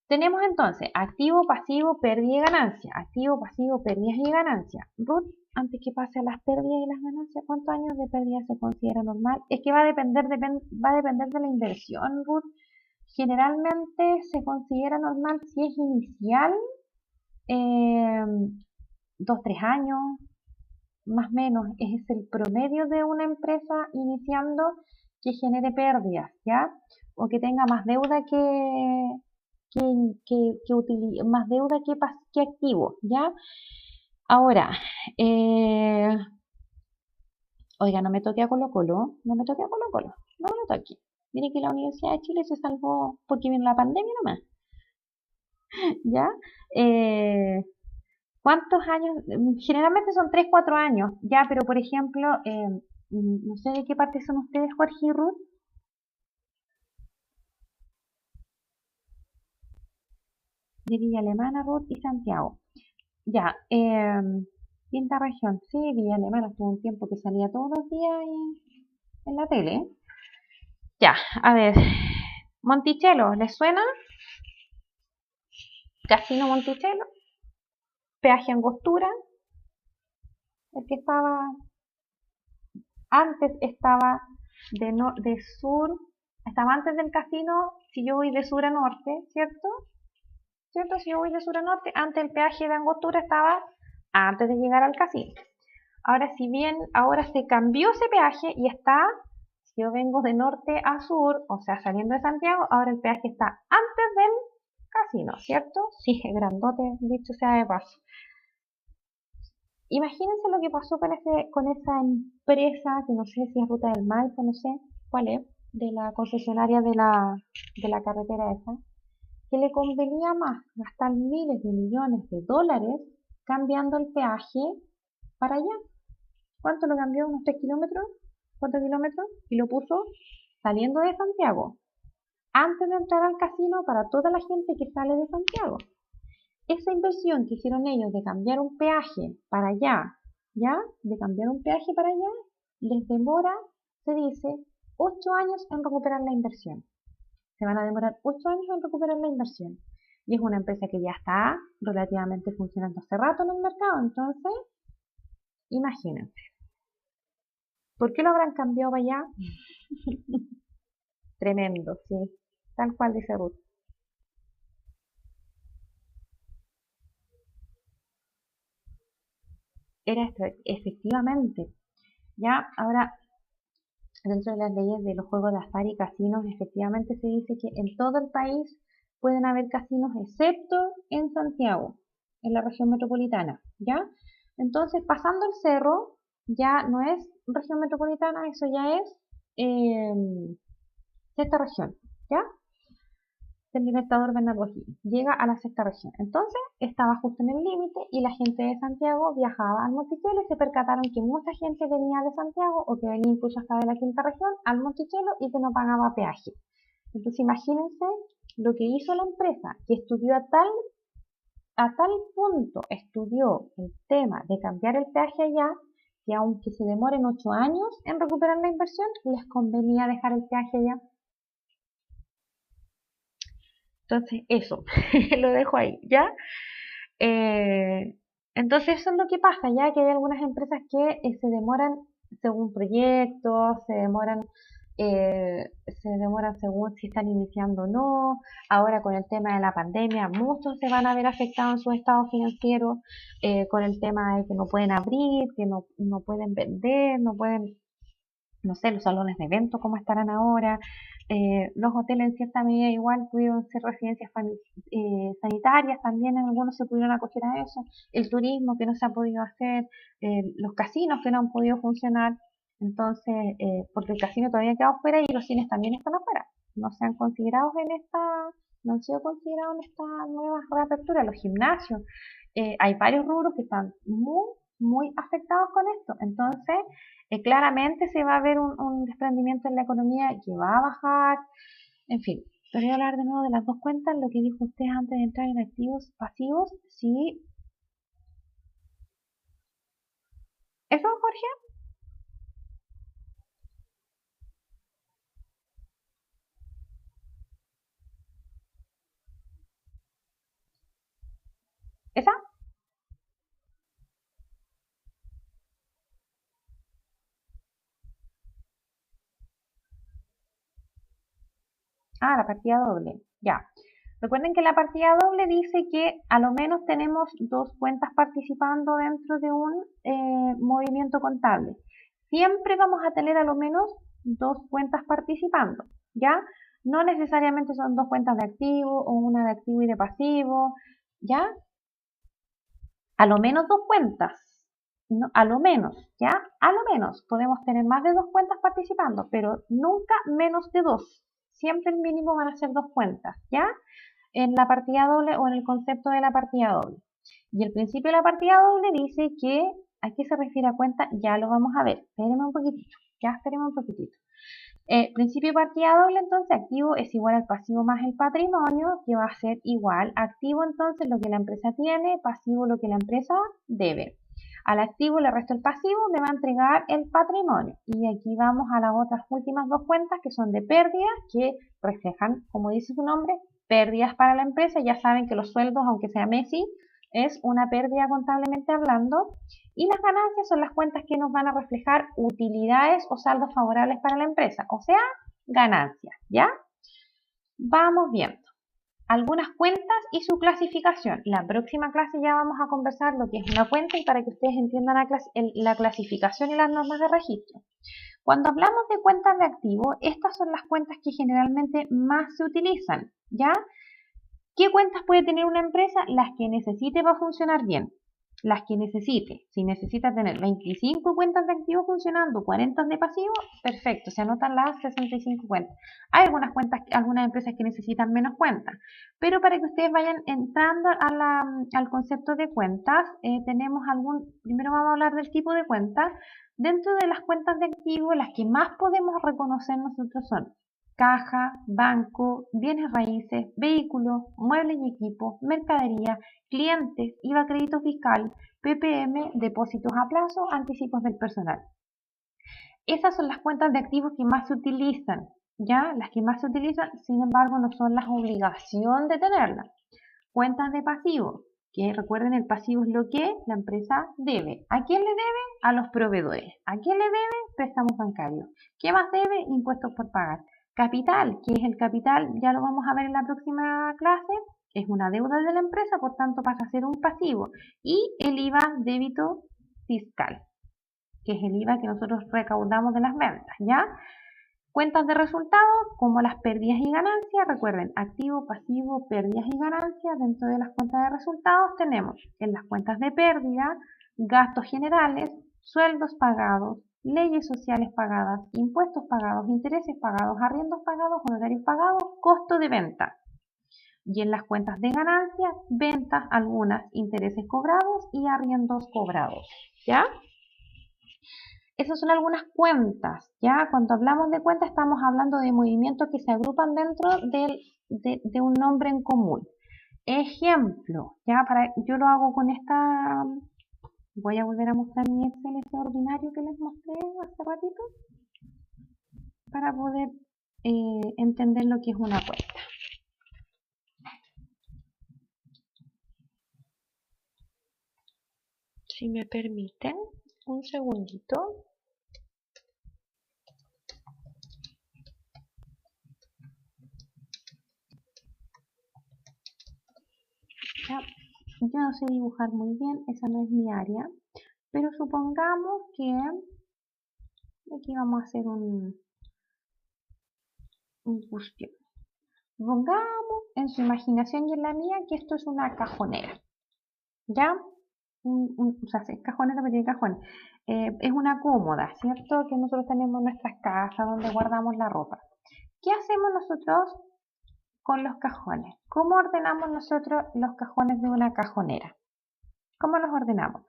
Tenemos entonces activo, pasivo, pérdida y ganancia. Activo, pasivo, pérdidas y ganancia. Ruth, antes que pase a las pérdidas y las ganancias, ¿cuántos años de pérdida se considera normal? Es que va a depender de la inversión, Ruth. Generalmente se considera normal si es inicial, 2-3 años, más o menos, es el promedio de una empresa iniciando que genere pérdidas, ¿ya? O que tenga más deuda más deuda que activo, ¿ya? Ahora, eh, oiga, no me toque a Colo Colo, no me toque a Colo Colo, no me lo toque. Mire que la Universidad de Chile se salvó porque vino la pandemia nomás, ¿ya? Eh, ¿Cuántos años? Generalmente son 3 4 años, ya, pero por ejemplo, no sé de qué parte son ustedes, Jorge y Ruth, de Villa Alemana, Ruth y Santiago. Ya, quinta región, sí, Villa Alemana estuvo un tiempo que salía todos los días en la tele. Ya, a ver, Monticello, ¿les suena? Casino Monticello, peaje Angostura, el que estaba, antes estaba de sur, estaba antes del casino, si yo voy de sur a norte, ¿cierto? ¿Cierto? Si yo voy de sur a norte, antes el peaje de Angostura estaba antes de llegar al casino. Ahora, si bien ahora se cambió ese peaje y está, si yo vengo de norte a sur, o sea, saliendo de Santiago, ahora el peaje está antes del casino, ¿cierto? Sí, es grandote, dicho sea de paso. Imagínense lo que pasó con esa empresa, que no sé si es Ruta del Maipo, no sé cuál es, de la concesionaria de la carretera esa, que le convenía más gastar miles de millones de dólares cambiando el peaje para allá. ¿Cuánto lo cambió? ¿Unos 3 kilómetros? ¿4 kilómetros? Y lo puso saliendo de Santiago, antes de entrar al casino para toda la gente que sale de Santiago. Esa inversión que hicieron ellos de cambiar un peaje para allá, ¿ya? De cambiar un peaje para allá, les demora, se dice, 8 años en recuperar la inversión. Se van a demorar 8 años en recuperar la inversión. Y es una empresa que ya está relativamente funcionando hace rato en el mercado, entonces, imagínense. ¿Por qué lo habrán cambiado para allá? Tremendo, sí. Tal cual dice Ruth. Era efectivamente. Ya, ahora, dentro de las leyes de los juegos de azar y casinos, efectivamente se dice que en todo el país pueden haber casinos excepto en Santiago, en la región metropolitana, ¿ya? Entonces, pasando el cerro, ya no es región metropolitana, eso ya es sexta región, ¿ya? Del Libertador Bernardo O'Higgins. Llega a la sexta región. Entonces, estaba justo en el límite y la gente de Santiago viajaba al Monticello y se percataron que mucha gente venía de Santiago o que venía incluso hasta de la quinta región al Monticello y que no pagaba peaje. Entonces, imagínense lo que hizo la empresa, que estudió a tal punto, estudió el tema de cambiar el peaje allá, que aunque se demoren 8 años en recuperar la inversión, les convenía dejar el peaje allá. Entonces, eso, lo dejo ahí, ¿ya? Eh, entonces, eso es lo que pasa, ya que hay algunas empresas que se demoran según proyectos, se demoran según si están iniciando o no. Ahora con el tema de la pandemia, muchos se van a ver afectados en su estado financiero, con el tema de que no pueden abrir, que no pueden vender, no pueden, no sé, los salones de eventos, cómo estarán ahora. Los hoteles en cierta medida igual pudieron ser residencias sanitarias, también en algunos se pudieron acoger a eso. El turismo que no se ha podido hacer, los casinos que no han podido funcionar. Entonces, porque el casino todavía ha quedado fuera y los cines también están afuera. No se han considerado no han sido considerados en esta nueva reapertura. Los gimnasios, hay varios rubros que están muy, muy afectados con esto. Entonces, claramente se va a ver un desprendimiento en la economía que va a bajar, en fin. Pero voy a hablar de nuevo de las dos cuentas, lo que dijo usted antes de entrar en activos pasivos. Sí, ¿eso, Jorge? ¿Esa? Ah, la partida doble, ya. Recuerden que la partida doble dice que a lo menos tenemos dos cuentas participando dentro de un movimiento contable. Siempre vamos a tener a lo menos dos cuentas participando, ¿ya? No necesariamente son dos cuentas de activo o una de activo y de pasivo, ¿ya? a lo menos 2 cuentas. No, a lo menos, ¿ya? A lo menos podemos tener más de 2 cuentas participando, pero nunca menos de 2. Siempre el mínimo van a ser 2 cuentas, ¿ya? En la partida doble o en el concepto de la partida doble. Y el principio de la partida doble dice que, ¿a qué se refiere a cuenta? Ya lo vamos a ver. Espérenme un poquitito, ya esperemos un poquitito. Principio de partida doble, entonces activo es igual al pasivo más el patrimonio, que va a ser igual activo entonces lo que la empresa tiene, pasivo lo que la empresa debe. Al activo le resto el pasivo, me va a entregar el patrimonio. Y aquí vamos a las otras últimas 2 cuentas que son de pérdidas, que reflejan, como dice su nombre, pérdidas para la empresa. Ya saben que los sueldos, aunque sea Messi, es una pérdida contablemente hablando. Y las ganancias son las cuentas que nos van a reflejar utilidades o saldos favorables para la empresa, o sea, ganancias, ¿ya? Vamos viendo algunas cuentas y su clasificación. La próxima clase ya vamos a conversar lo que es una cuenta y para que ustedes entiendan la clasificación y las normas de registro. Cuando hablamos de cuentas de activo, estas son las cuentas que generalmente más se utilizan, ¿ya? ¿Qué cuentas puede tener una empresa? Las que necesite para funcionar bien. Las que necesite. Si necesita tener 25 cuentas de activo funcionando, 40 de pasivo, perfecto, se anotan las 65 cuentas. Hay algunas cuentas, algunas empresas que necesitan menos cuentas, pero para que ustedes vayan entrando al concepto de cuentas, primero vamos a hablar del tipo de cuentas. Dentro de las cuentas de activo, las que más podemos reconocer nosotros son caja, banco, bienes raíces, vehículos, muebles y equipos, mercadería, clientes, IVA, crédito fiscal, PPM, depósitos a plazo, anticipos del personal. Esas son las cuentas de activos que más se utilizan, ¿ya? Las que más se utilizan, sin embargo, no son la obligación de tenerlas. Cuentas de pasivo, que recuerden, el pasivo es lo que la empresa debe. ¿A quién le debe? A los proveedores. ¿A quién le debe? Préstamos bancarios. ¿Qué más debe? Impuestos por pagar. Capital, ¿qué es el capital? Ya lo vamos a ver en la próxima clase. Es una deuda de la empresa, por tanto pasa a ser un pasivo. Y el IVA débito fiscal, que es el IVA que nosotros recaudamos de las ventas, ¿ya? Cuentas de resultados, como las pérdidas y ganancias. Recuerden, activo, pasivo, pérdidas y ganancias. Dentro de las cuentas de resultados tenemos en las cuentas de pérdida, gastos generales, sueldos pagados, leyes sociales pagadas, impuestos pagados, intereses pagados, arriendos pagados, honorarios pagados, costo de venta. Y en las cuentas de ganancias, ventas, algunas, intereses cobrados y arriendos cobrados, ¿ya? Esas son algunas cuentas, ¿ya? Cuando hablamos de cuentas estamos hablando de movimientos que se agrupan dentro de un nombre en común. Ejemplo, ¿ya? Yo lo hago con esta... Voy a volver a mostrar mi Excel, este ordinario que les mostré hace ratito, para poder entender lo que es una cuenta. Si me permiten, un segundito. Ya, yo no sé dibujar muy bien, esa no es mi área, pero supongamos que aquí vamos a hacer un cuestión. Supongamos en su imaginación y en la mía que esto es una cajonera, ¿ya? O sea, es cajonera, pero tiene cajón. Es una cómoda, ¿cierto? Que nosotros tenemos en nuestras casas donde guardamos la ropa. ¿Qué hacemos nosotros con los cajones? ¿Cómo ordenamos nosotros los cajones de una cajonera? ¿Cómo los ordenamos?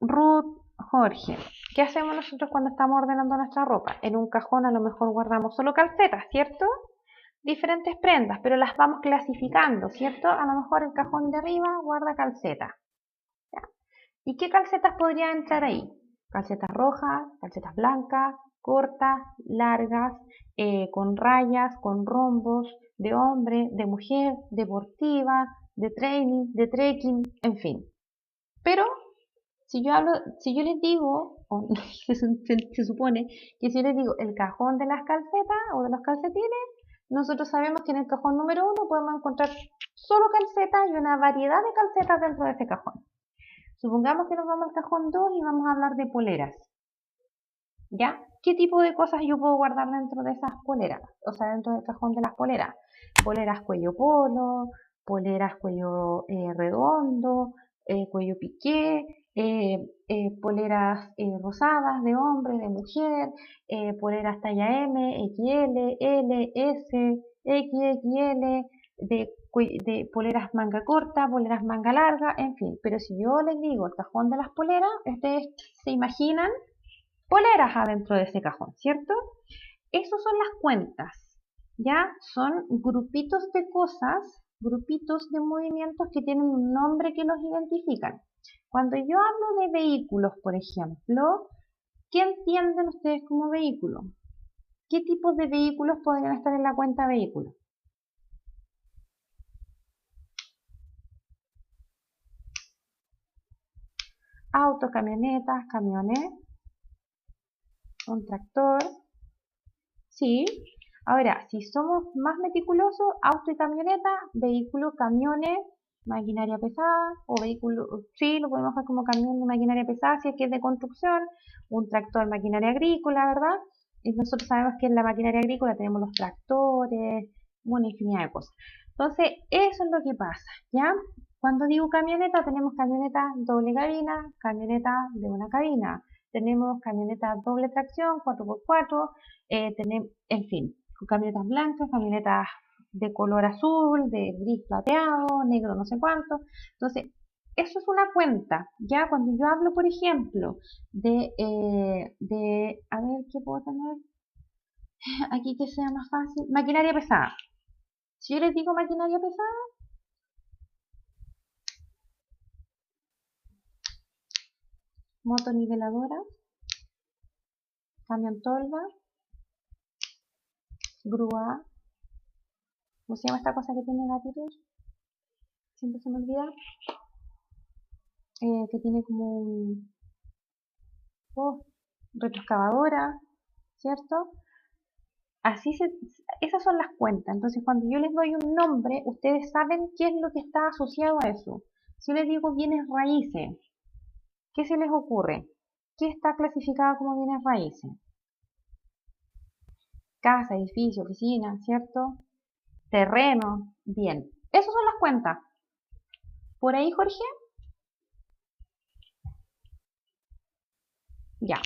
Ruth, Jorge, ¿qué hacemos nosotros cuando estamos ordenando nuestra ropa? En un cajón a lo mejor guardamos solo calcetas, ¿cierto? Diferentes prendas, pero las vamos clasificando, ¿cierto? A lo mejor el cajón de arriba guarda calcetas. ¿Y qué calcetas podrían entrar ahí? Calcetas rojas, calcetas blancas, cortas, largas, con rayas, con rombos, de hombre, de mujer, deportiva, de training, de trekking, en fin. Pero si yo les digo, o se supone que si yo les digo el cajón de las calcetas o de los calcetines, nosotros sabemos que en el cajón número 1 podemos encontrar solo calcetas y una variedad de calcetas dentro de ese cajón. Supongamos que nos vamos al cajón 2 y vamos a hablar de poleras. ¿Ya? ¿Qué tipo de cosas yo puedo guardar dentro de esas poleras? O sea, dentro del cajón de las poleras. Poleras cuello polo, poleras cuello redondo, cuello piqué, poleras rosadas de hombre, de mujer, poleras talla M, XL, L, S, XXL, de poleras manga corta, poleras manga larga, en fin. Pero si yo les digo el cajón de las poleras, ustedes se imaginan poleras adentro de ese cajón, ¿cierto? Esas son las cuentas, ¿ya? Son grupitos de cosas, grupitos de movimientos que tienen un nombre que los identifican. Cuando yo hablo de vehículos, por ejemplo, ¿qué entienden ustedes como vehículo? ¿Qué tipos de vehículos podrían estar en la cuenta vehículo? Autos, camionetas, camiones, un tractor, sí. Ahora, si somos más meticulosos, auto y camioneta, vehículo, camiones, maquinaria pesada, o vehículo, sí, lo podemos dejar como camión de maquinaria pesada si es que es de construcción, un tractor, maquinaria agrícola, ¿verdad? Y nosotros sabemos que en la maquinaria agrícola tenemos los tractores, una infinidad de cosas. Entonces, eso es lo que pasa, ¿ya? Cuando digo camioneta, tenemos camioneta doble cabina, camioneta de una cabina, tenemos camioneta doble tracción, 4x4, tenemos, en fin, camionetas blancas, camionetas de color azul, de gris plateado, negro no sé cuánto. Entonces, eso es una cuenta. Ya cuando yo hablo, por ejemplo, a ver, ¿qué puedo tener? Aquí que sea más fácil. Maquinaria pesada. Si yo les digo maquinaria pesada, motoniveladora, camión tolva, grúa, ¿cómo se llama esta cosa que tiene gatitos? Siempre se me olvida. Que tiene como un retroexcavadora, ¿cierto? Esas son las cuentas. Entonces, cuando yo les doy un nombre, ustedes saben qué es lo que está asociado a eso. Si yo les digo bienes raíces, ¿qué se les ocurre? ¿Qué está clasificado como bienes raíces? Casa, edificio, oficina, ¿cierto? Terreno, bien. Esas son las cuentas. ¿Por ahí, Jorge? Ya.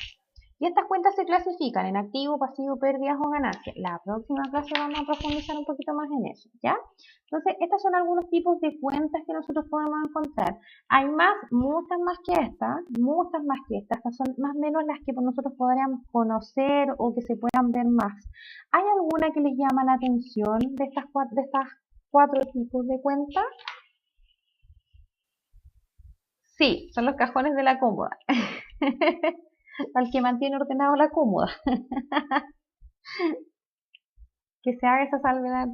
Y estas cuentas se clasifican en activo, pasivo, pérdidas o ganancias. La próxima clase vamos a profundizar un poquito más en eso, ¿ya? Entonces, estos son algunos tipos de cuentas que nosotros podemos encontrar. Hay más, muchas más que estas, muchas más que estas. Estas son más o menos las que nosotros podríamos conocer o que se puedan ver más. ¿Hay alguna que les llama la atención de estas cuatro tipos de cuentas? Sí, son los cajones de la cómoda. Al que mantiene ordenado la cómoda. Que se haga esa salvedad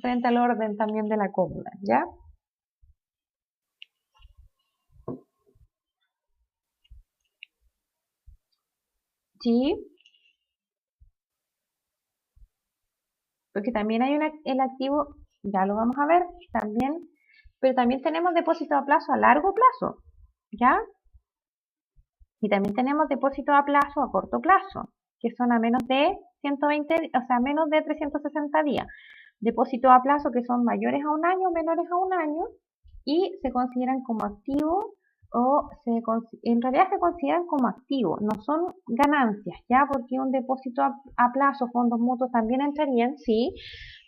frente al orden también de la cómoda, ¿ya? Sí, porque también hay el activo, ya lo vamos a ver también, pero también tenemos depósito a plazo a largo plazo, ¿ya? Y también tenemos depósito a plazo a corto plazo, que son a menos de 120, o sea, menos de 360 días. Depósito a plazo que son mayores a un año, menores a un año, y se consideran como activos o en realidad se consideran como activos, no son ganancias, ¿ya? Porque un depósito a plazo, fondos mutuos también entrarían, sí,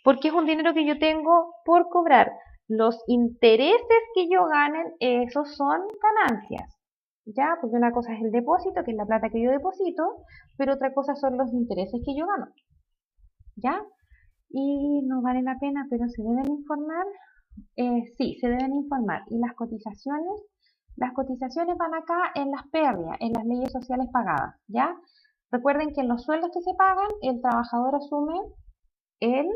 porque es un dinero que yo tengo por cobrar. Los intereses que yo ganen, esos son ganancias, ¿ya? Porque una cosa es el depósito, que es la plata que yo deposito, pero otra cosa son los intereses que yo gano, ¿ya? Y no vale la pena, pero se deben informar. Sí, se deben informar. Y las cotizaciones van acá en las pérdidas, en las leyes sociales pagadas, ¿ya? Recuerden que en los sueldos que se pagan, el trabajador asume el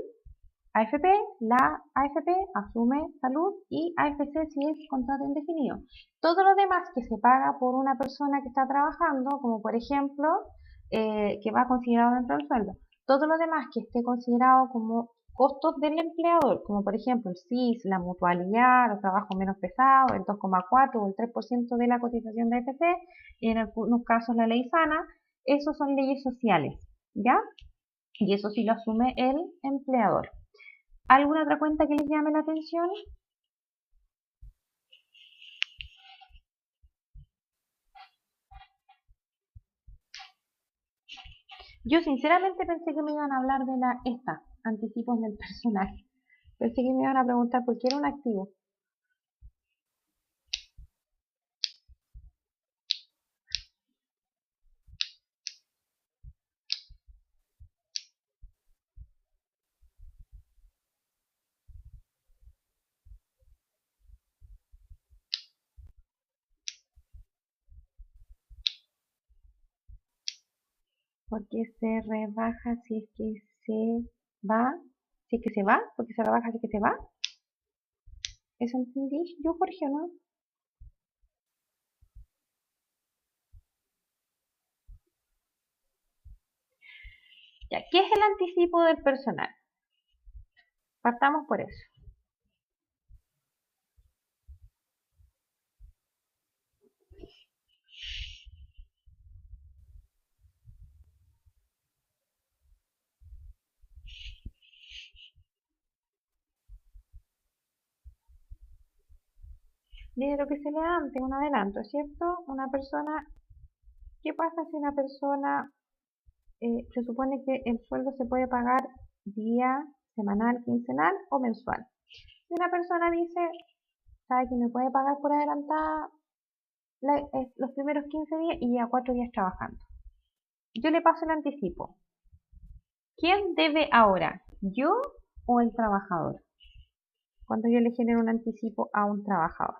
AFP, la AFP asume salud y AFC si es contrato indefinido. Todo lo demás que se paga por una persona que está trabajando, como por ejemplo, que va considerado dentro del sueldo, todo lo demás que esté considerado como costos del empleador, como por ejemplo el CIS, la mutualidad, el trabajo menos pesado, el 2,4 o el 3% de la cotización de AFP, y en algunos casos la ley sana, esos son leyes sociales, ¿ya? Y eso sí lo asume el empleador. ¿Alguna otra cuenta que les llame la atención? Yo sinceramente pensé que me iban a hablar de anticipos del personal. Pensé que me iban a preguntar por qué era un activo. ¿Por qué se rebaja si es que se va? Si es que se va, porque se rebaja si es que se va. ¿Eso entendí yo, Jorge, o no? Ya, ¿qué es el anticipo del personal? Partamos por eso. Dinero que se le da ante un adelanto, ¿cierto? Una persona, ¿qué pasa si una persona se supone que el sueldo se puede pagar día, semanal, quincenal o mensual? Si una persona dice, sabe que me puede pagar por adelantada los primeros 15 días y ya 4 días trabajando. Yo le paso el anticipo. ¿Quién debe ahora? ¿Yo o el trabajador? Cuando yo le genero un anticipo a un trabajador.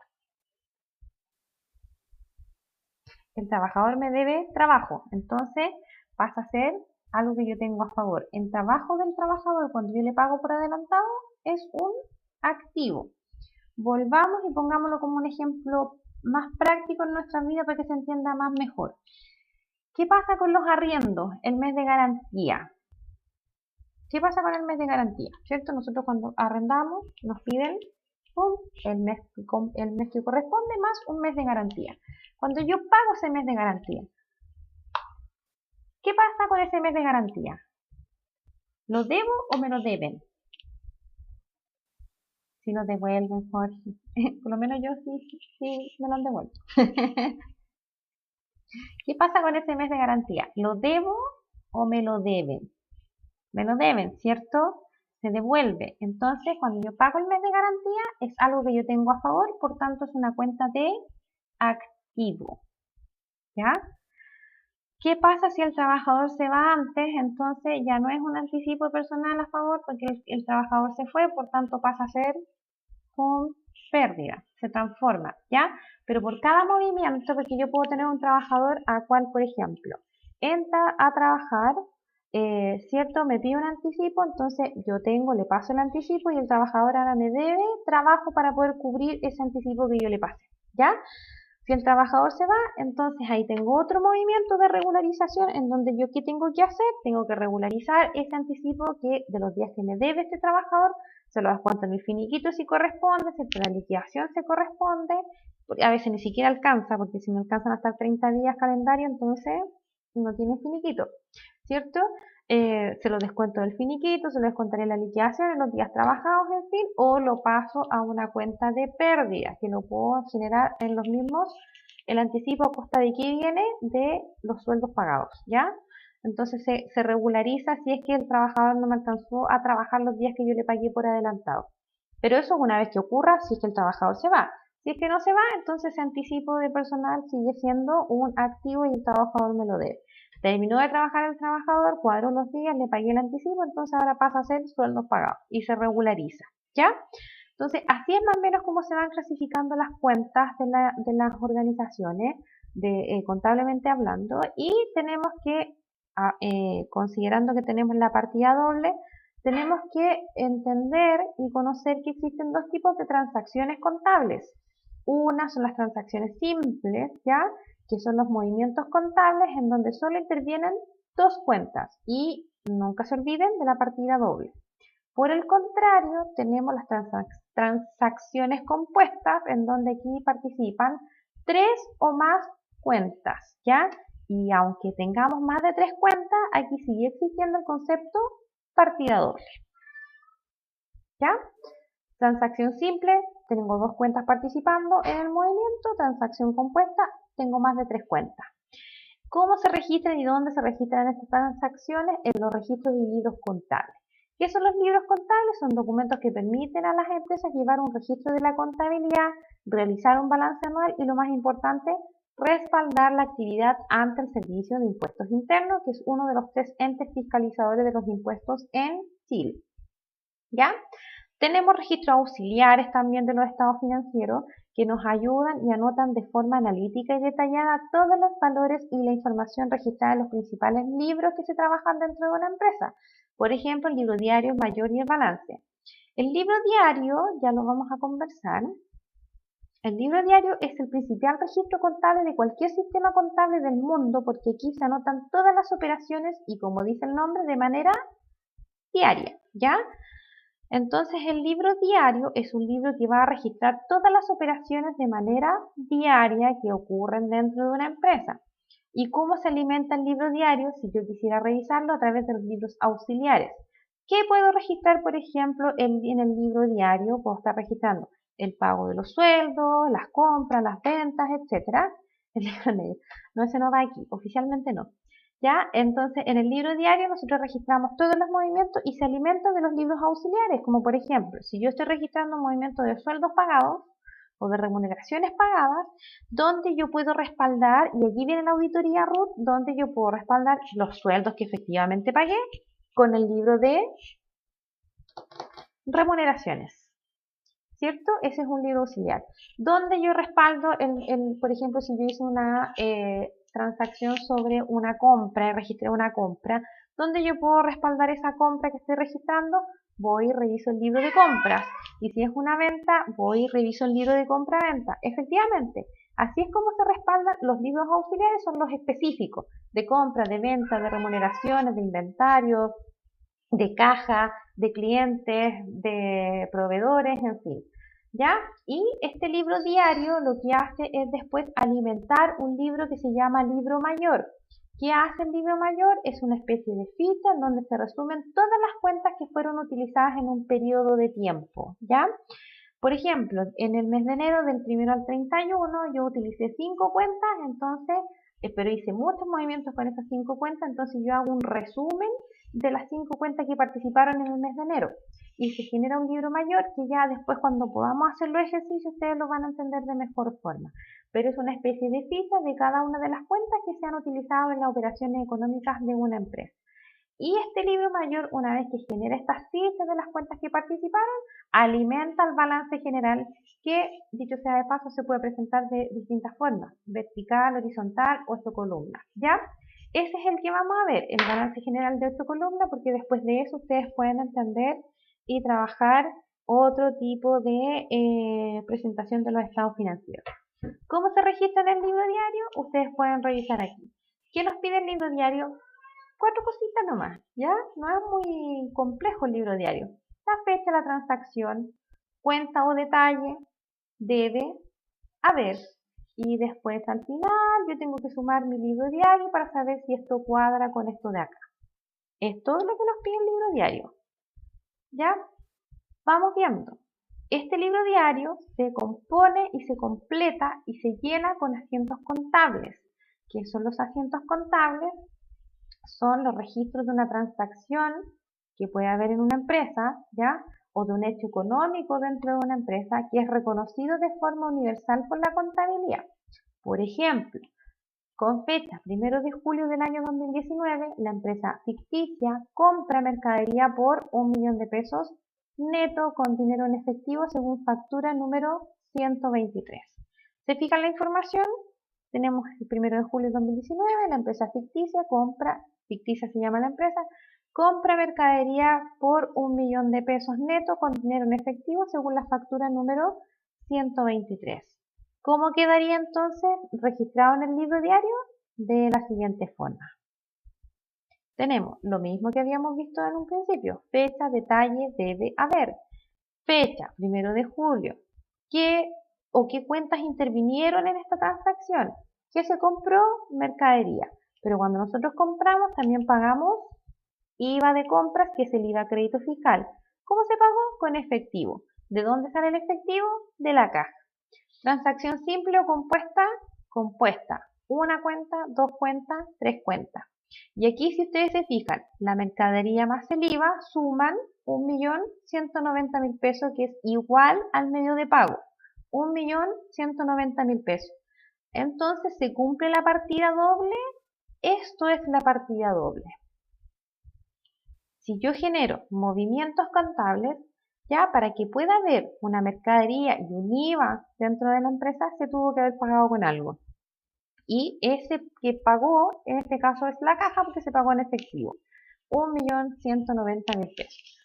El trabajador me debe trabajo, entonces pasa a ser algo que yo tengo a favor. El trabajo del trabajador, cuando yo le pago por adelantado, es un activo. Volvamos y pongámoslo como un ejemplo más práctico en nuestra vida para que se entienda más mejor. ¿Qué pasa con los arriendos? El mes de garantía. ¿Qué pasa con el mes de garantía? ¿Cierto? Nosotros cuando arrendamos nos piden el mes que corresponde más un mes de garantía. Cuando yo pago ese mes de garantía, ¿qué pasa con ese mes de garantía? ¿Lo debo o me lo deben? Si lo devuelven, Jorge. Por lo menos yo sí me lo han devuelto. ¿Qué pasa con ese mes de garantía? ¿Lo debo o me lo deben? Me lo deben, ¿cierto? Se devuelve. Entonces, cuando yo pago el mes de garantía, es algo que yo tengo a favor, por tanto, es una cuenta de activo. ¿Ya? ¿Qué pasa si el trabajador se va antes? Entonces, ya no es un anticipo personal a favor, porque el trabajador se fue, por tanto, pasa a ser con pérdida, se transforma, ¿ya? Pero por cada movimiento, porque yo puedo tener un trabajador a cual, por ejemplo, entra a trabajar, ¿cierto? Me pide un anticipo, entonces yo le paso el anticipo y el trabajador ahora me debe trabajo para poder cubrir ese anticipo que yo le pase, ¿ya? Si el trabajador se va, entonces ahí tengo otro movimiento de regularización en donde yo, ¿qué tengo que hacer? Tengo que regularizar ese anticipo que de los días que me debe este trabajador, se lo descuento en el finiquito si corresponde, si la liquidación se corresponde, porque a veces ni siquiera alcanza, porque si no alcanzan a estar 30 días calendario, entonces no tiene finiquito, ¿cierto? Se lo descuento del finiquito, se lo descontaré la liquidación en los días trabajados, en fin, o lo paso a una cuenta de pérdida, que lo puedo generar en los mismos, el anticipo a costa de qué viene de los sueldos pagados, ¿ya? Entonces se regulariza si es que el trabajador no me alcanzó a trabajar los días que yo le pagué por adelantado. Pero eso es una vez que ocurra, si es que el trabajador se va. Si es que no se va, entonces ese anticipo de personal sigue siendo un activo y el trabajador me lo debe. Terminó de trabajar el trabajador, cuadró los días, le pagué el anticipo, entonces ahora pasa a ser sueldos pagados y se regulariza, ¿ya? Entonces, así es más o menos como se van clasificando las cuentas de las organizaciones, contablemente hablando, y tenemos que, considerando que tenemos la partida doble, tenemos que entender y conocer que existen dos tipos de transacciones contables. Una son las transacciones simples, ¿ya? Que son los movimientos contables en donde solo intervienen dos cuentas y nunca se olviden de la partida doble. Por el contrario, tenemos las transacciones compuestas en donde aquí participan tres o más cuentas, ¿ya? Y aunque tengamos más de tres cuentas, aquí sigue existiendo el concepto partida doble, ¿ya? Transacción simple, tengo dos cuentas participando en el movimiento. Transacción compuesta, tengo más de tres cuentas. ¿Cómo se registran y dónde se registran estas transacciones? En los registros y libros contables. ¿Qué son los libros contables? Son documentos que permiten a las empresas llevar un registro de la contabilidad, realizar un balance anual y, lo más importante, respaldar la actividad ante el Servicio de Impuestos Internos, que es uno de los 3 entes fiscalizadores de los impuestos en Chile. ¿Ya? Tenemos registros auxiliares también de los estados financieros que nos ayudan y anotan de forma analítica y detallada todos los valores y la información registrada en los principales libros que se trabajan dentro de una empresa. Por ejemplo, el libro diario, el mayor y el balance. El libro diario, ya lo vamos a conversar. El libro diario es el principal registro contable de cualquier sistema contable del mundo porque aquí se anotan todas las operaciones y, como dice el nombre, de manera diaria, ¿ya? Entonces el libro diario es un libro que va a registrar todas las operaciones de manera diaria que ocurren dentro de una empresa. ¿Y cómo se alimenta el libro diario? Si yo quisiera revisarlo a través de los libros auxiliares. ¿Qué puedo registrar, por ejemplo, en el libro diario? Puedo estar registrando el pago de los sueldos, las compras, las ventas, etc. El libro negro. No, ese no va aquí, oficialmente no. ¿Ya? Entonces, en el libro diario nosotros registramos todos los movimientos y se alimenta de los libros auxiliares, como por ejemplo, si yo estoy registrando un movimiento de sueldos pagados o de remuneraciones pagadas, donde yo puedo respaldar, y aquí viene la auditoría RUT, donde yo puedo respaldar los sueldos que efectivamente pagué con el libro de remuneraciones. ¿Cierto? Ese es un libro auxiliar. Donde yo respaldo, por ejemplo, si yo hice una transacción sobre una compra, registré una compra, donde yo puedo respaldar esa compra que estoy registrando, voy y reviso el libro de compras. Y si es una venta, voy y reviso el libro de compra-venta. Efectivamente, así es como se respaldan los libros auxiliares, son los específicos, de compra, de venta, de remuneraciones, de inventario, de caja, de clientes, de proveedores, en fin. ¿Ya? Y este libro diario lo que hace es después alimentar un libro que se llama libro mayor. ¿Qué hace el libro mayor? Es una especie de ficha en donde se resumen todas las cuentas que fueron utilizadas en un periodo de tiempo. ¿Ya? Por ejemplo, en el mes de enero del 1 al 31 yo utilicé 5 cuentas, entonces, pero hice muchos movimientos con esas 5 cuentas, entonces yo hago un resumen de las 5 cuentas que participaron en el mes de enero. Y se genera un libro mayor que ya después cuando podamos hacer los ejercicios ustedes lo van a entender de mejor forma. Pero es una especie de ficha de cada una de las cuentas que se han utilizado en las operaciones económicas de una empresa. Y este libro mayor, una vez que genera estas fichas de las cuentas que participaron, alimenta el balance general que, dicho sea de paso, se puede presentar de distintas formas, vertical, horizontal o 8 columnas, ¿ya? Ese es el que vamos a ver, el balance general de 8 columnas, porque después de eso ustedes pueden entender y trabajar otro tipo de presentación de los estados financieros. ¿Cómo se registra en el libro diario? Ustedes pueden revisar aquí. ¿Qué nos pide el libro diario? 4 cositas nomás, ¿ya? No es muy complejo el libro diario. La fecha, la transacción, cuenta o detalle, debe, haber. Y después al final yo tengo que sumar mi libro diario para saber si esto cuadra con esto de acá. Es todo lo que nos pide el libro diario. ¿Ya? Vamos viendo. Este libro diario se compone y se completa y se llena con asientos contables. ¿Qué son los asientos contables? Son los registros de una transacción que puede haber en una empresa, ¿ya? O de un hecho económico dentro de una empresa que es reconocido de forma universal por la contabilidad. Por ejemplo, con fecha 1 de julio del año 2019, la empresa ficticia compra mercadería por 1 millón de pesos neto con dinero en efectivo según factura número 123. ¿Se fijan la información? Tenemos el 1 de julio de 2019, la empresa ficticia compra, ficticia se llama la empresa, compra mercadería por 1 millón de pesos neto con dinero en efectivo según la factura número 123. ¿Cómo quedaría entonces registrado en el libro diario? De la siguiente forma. Tenemos lo mismo que habíamos visto en un principio, fecha, detalle, debe, haber. Fecha, 1 de julio. ¿Qué cuentas intervinieron en esta transacción? ¿Qué se compró? Mercadería. Pero cuando nosotros compramos también pagamos IVA de compras, que es el IVA crédito fiscal. ¿Cómo se pagó? Con efectivo. ¿De dónde sale el efectivo? De la caja. Transacción simple o compuesta, compuesta. una cuenta, dos cuentas, tres cuentas. Y aquí, si ustedes se fijan, la mercadería más el IVA suman 1.190.000 pesos, que es igual al medio de pago. 1.190.000 pesos. Entonces, ¿se cumple la partida doble? Esto es la partida doble. Si yo genero movimientos contables, ya para que pueda haber una mercadería y un IVA dentro de la empresa, se tuvo que haber pagado con algo. Y ese que pagó, en este caso es la caja, porque se pagó en efectivo. 1.190.000 pesos.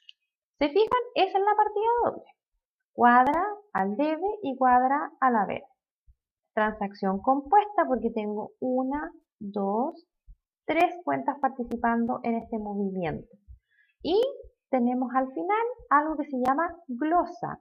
¿Se fijan? Esa es la partida doble. Cuadra al debe y cuadra al haber. Transacción compuesta porque tengo una, dos, tres cuentas participando en este movimiento. Y tenemos al final algo que se llama glosa.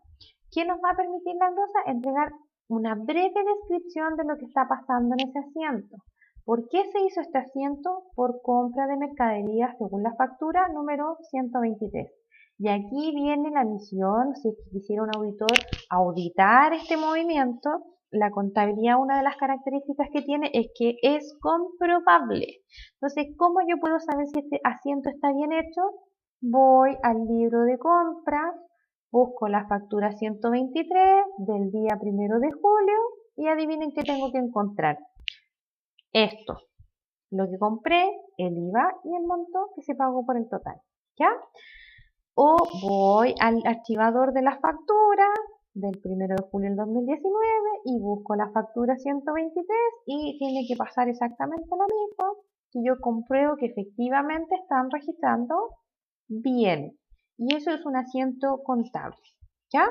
¿Qué nos va a permitir la glosa? Entregar una breve descripción de lo que está pasando en ese asiento. ¿Por qué se hizo este asiento? Por compra de mercaderías según la factura número 123. Y aquí viene la misión, si quisiera un auditor auditar este movimiento, la contabilidad, una de las características que tiene es que es comprobable. Entonces, ¿cómo yo puedo saber si este asiento está bien hecho? Voy al libro de compras, busco la factura 123 del día 1 de julio y adivinen qué tengo que encontrar. Esto, lo que compré, el IVA y el monto que se pagó por el total. ¿Ya? O voy al archivador de las facturas del 1 de julio del 2019 y busco la factura 123 y tiene que pasar exactamente lo mismo si yo compruebo que efectivamente están registrando bien. Y eso es un asiento contable. ¿Ya?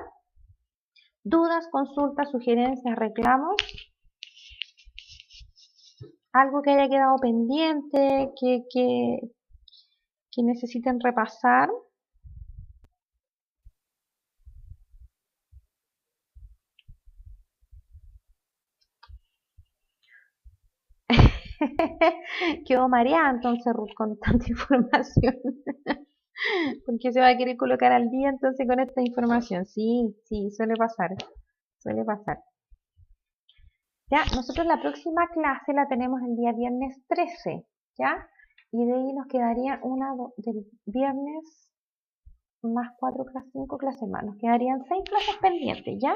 ¿Dudas, consultas, sugerencias, reclamos? ¿Algo que haya quedado pendiente, que necesiten repasar? Quedó mareada entonces Ruth con tanta información. Porque se va a querer colocar al día entonces con esta información. Sí, sí, suele pasar. Suele pasar. Ya, nosotros la próxima clase la tenemos el día viernes 13, ¿ya? Y de ahí nos quedaría una del viernes más 4 clases, 5 clases más. Nos quedarían 6 clases pendientes, ¿ya?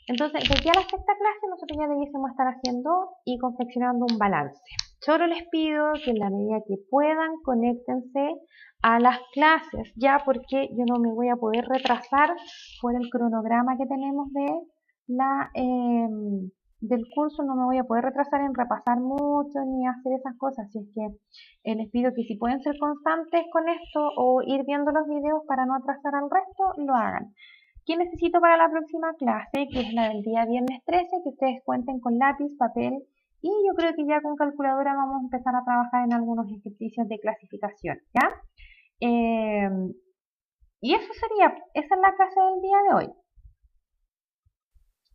Entonces, de aquí a la sexta clase nosotros ya debiésemos estar haciendo y confeccionando un balance. Solo les pido que en la medida que puedan, conéctense a las clases, ya, porque yo no me voy a poder retrasar por el cronograma que tenemos del curso, no me voy a poder retrasar en repasar mucho ni hacer esas cosas. Así es que les pido que si pueden ser constantes con esto o ir viendo los videos para no atrasar al resto, lo hagan. ¿Qué necesito para la próxima clase? Que es la del día viernes 13, que ustedes cuenten con lápiz, papel y yo creo que ya con calculadora vamos a empezar a trabajar en algunos ejercicios de clasificación, ¿ya? Y eso sería, esa es la clase del día de hoy.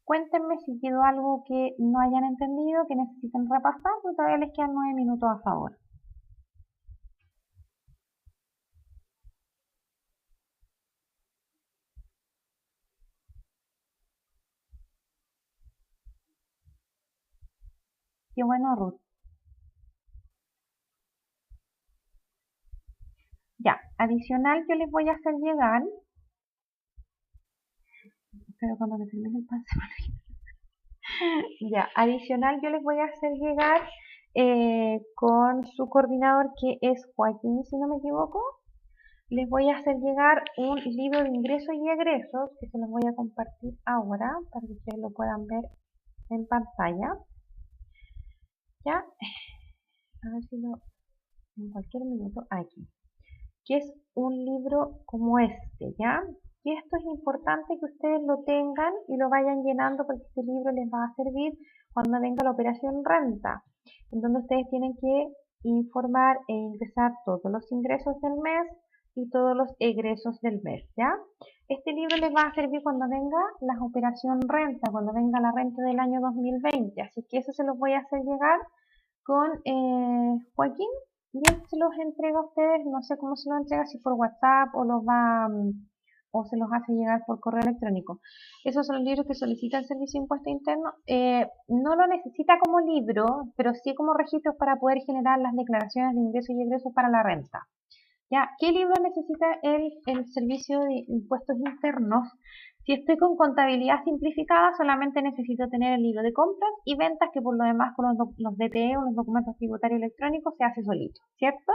Cuéntenme si quedó algo que no hayan entendido, que necesiten repasar, porque todavía les quedan 9 minutos a favor. Qué bueno, Ruth. Ya, adicional yo les voy a hacer llegar, pero cuando me termine el pan se me olvida. Ya, adicional yo les voy a hacer llegar con su coordinador que es Joaquín, si no me equivoco. Les voy a hacer llegar un libro de ingresos y egresos que se los voy a compartir ahora para que ustedes lo puedan ver en pantalla. Ya, a ver si lo en cualquier minuto aquí. Que es un libro como este, ¿ya? Y esto es importante que ustedes lo tengan y lo vayan llenando porque este libro les va a servir cuando venga la operación renta, en donde ustedes tienen que informar e ingresar todos los ingresos del mes y todos los egresos del mes, ¿ya? Este libro les va a servir cuando venga la operación renta, cuando venga la renta del año 2020, así que eso se los voy a hacer llegar con Joaquín y él se los entrega a ustedes, no sé cómo se los entrega, si por WhatsApp o o se los hace llegar por correo electrónico. Esos son los libros que solicita el Servicio de Impuesto Interno. No lo necesita como libro, pero sí como registros para poder generar las declaraciones de ingresos y egresos para la renta. ¿Ya? ¿Qué libro necesita el Servicio de Impuestos Internos? Si estoy con contabilidad simplificada, solamente necesito tener el libro de compras y ventas, que por lo demás con los DTE o los documentos tributarios electrónicos se hace solito, ¿cierto?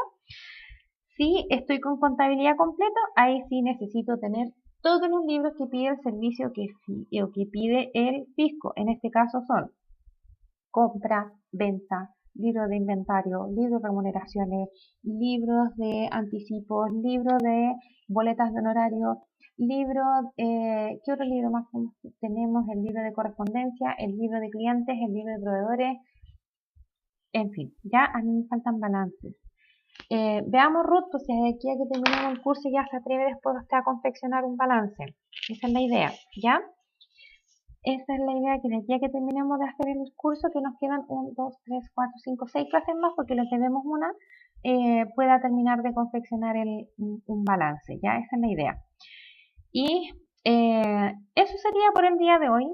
Si estoy con contabilidad completa, ahí sí necesito tener todos los libros que pide el servicio o que pide el fisco. En este caso son compra, venta, libro de inventario, libros de remuneraciones, libros de anticipos, libros de boletas de honorario, libros, ¿qué otro libro más tenemos? El libro de correspondencia, el libro de clientes, el libro de proveedores, en fin, ya a mí me faltan balances. Veamos, Ruth, pues si de aquí a que terminemos el curso ya se atreve después usted a confeccionar un balance. Esa es la idea, ¿ya? Esa es la idea, que de aquí a que terminemos de hacer el curso, que nos quedan 1, 2, 3, 4, 5, 6 clases más, porque le tenemos una, pueda terminar de confeccionar un balance, ¿ya? Esa es la idea. Y eso sería por el día de hoy.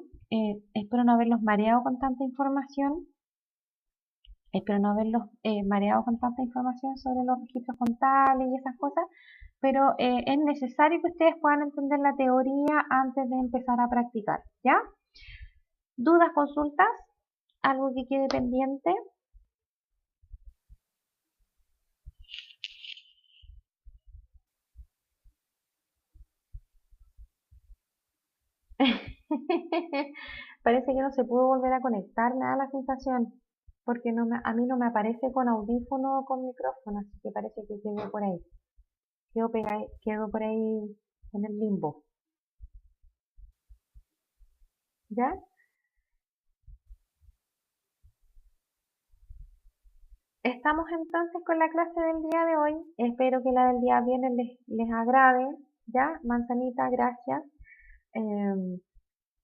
Espero no haberlos mareado con tanta información. Espero no haberlos mareado con tanta información sobre los registros contables y esas cosas, pero es necesario que ustedes puedan entender la teoría antes de empezar a practicar, ¿ya? ¿Dudas, consultas? ¿Algo que quede pendiente? Parece que no se pudo volver a conectar, me da la sensación, porque a mí no me aparece con audífono o con micrófono, así que parece que quedó por ahí. Quedó por ahí en el limbo, ¿ya? Estamos entonces con la clase del día de hoy. Espero que la del día viernes les agrade, ¿ya? Manzanita, gracias. Em,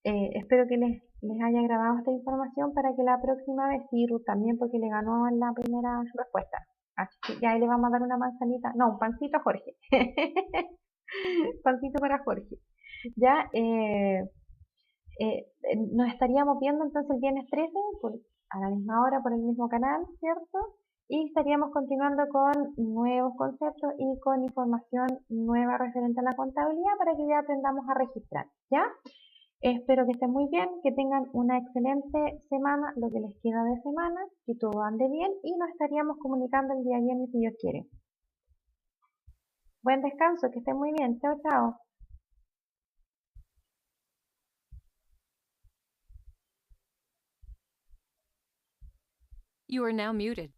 espero que les haya agradado esta información para que la próxima vez, sí, Ruth también, porque le ganó en la primera respuesta. Así que ya ahí le vamos a dar una manzanita, no, un pancito a Jorge. Pancito para Jorge. Ya, nos estaríamos viendo entonces el viernes 13 a la misma hora por el mismo canal, ¿cierto? Y estaríamos continuando con nuevos conceptos y con información nueva referente a la contabilidad para que ya aprendamos a registrar, ¿ya? Espero que estén muy bien, que tengan una excelente semana, lo que les queda de semana, que todo ande bien y nos estaríamos comunicando el día viernes si Dios quiere. Buen descanso, que estén muy bien. Chao, chao. You are now muted.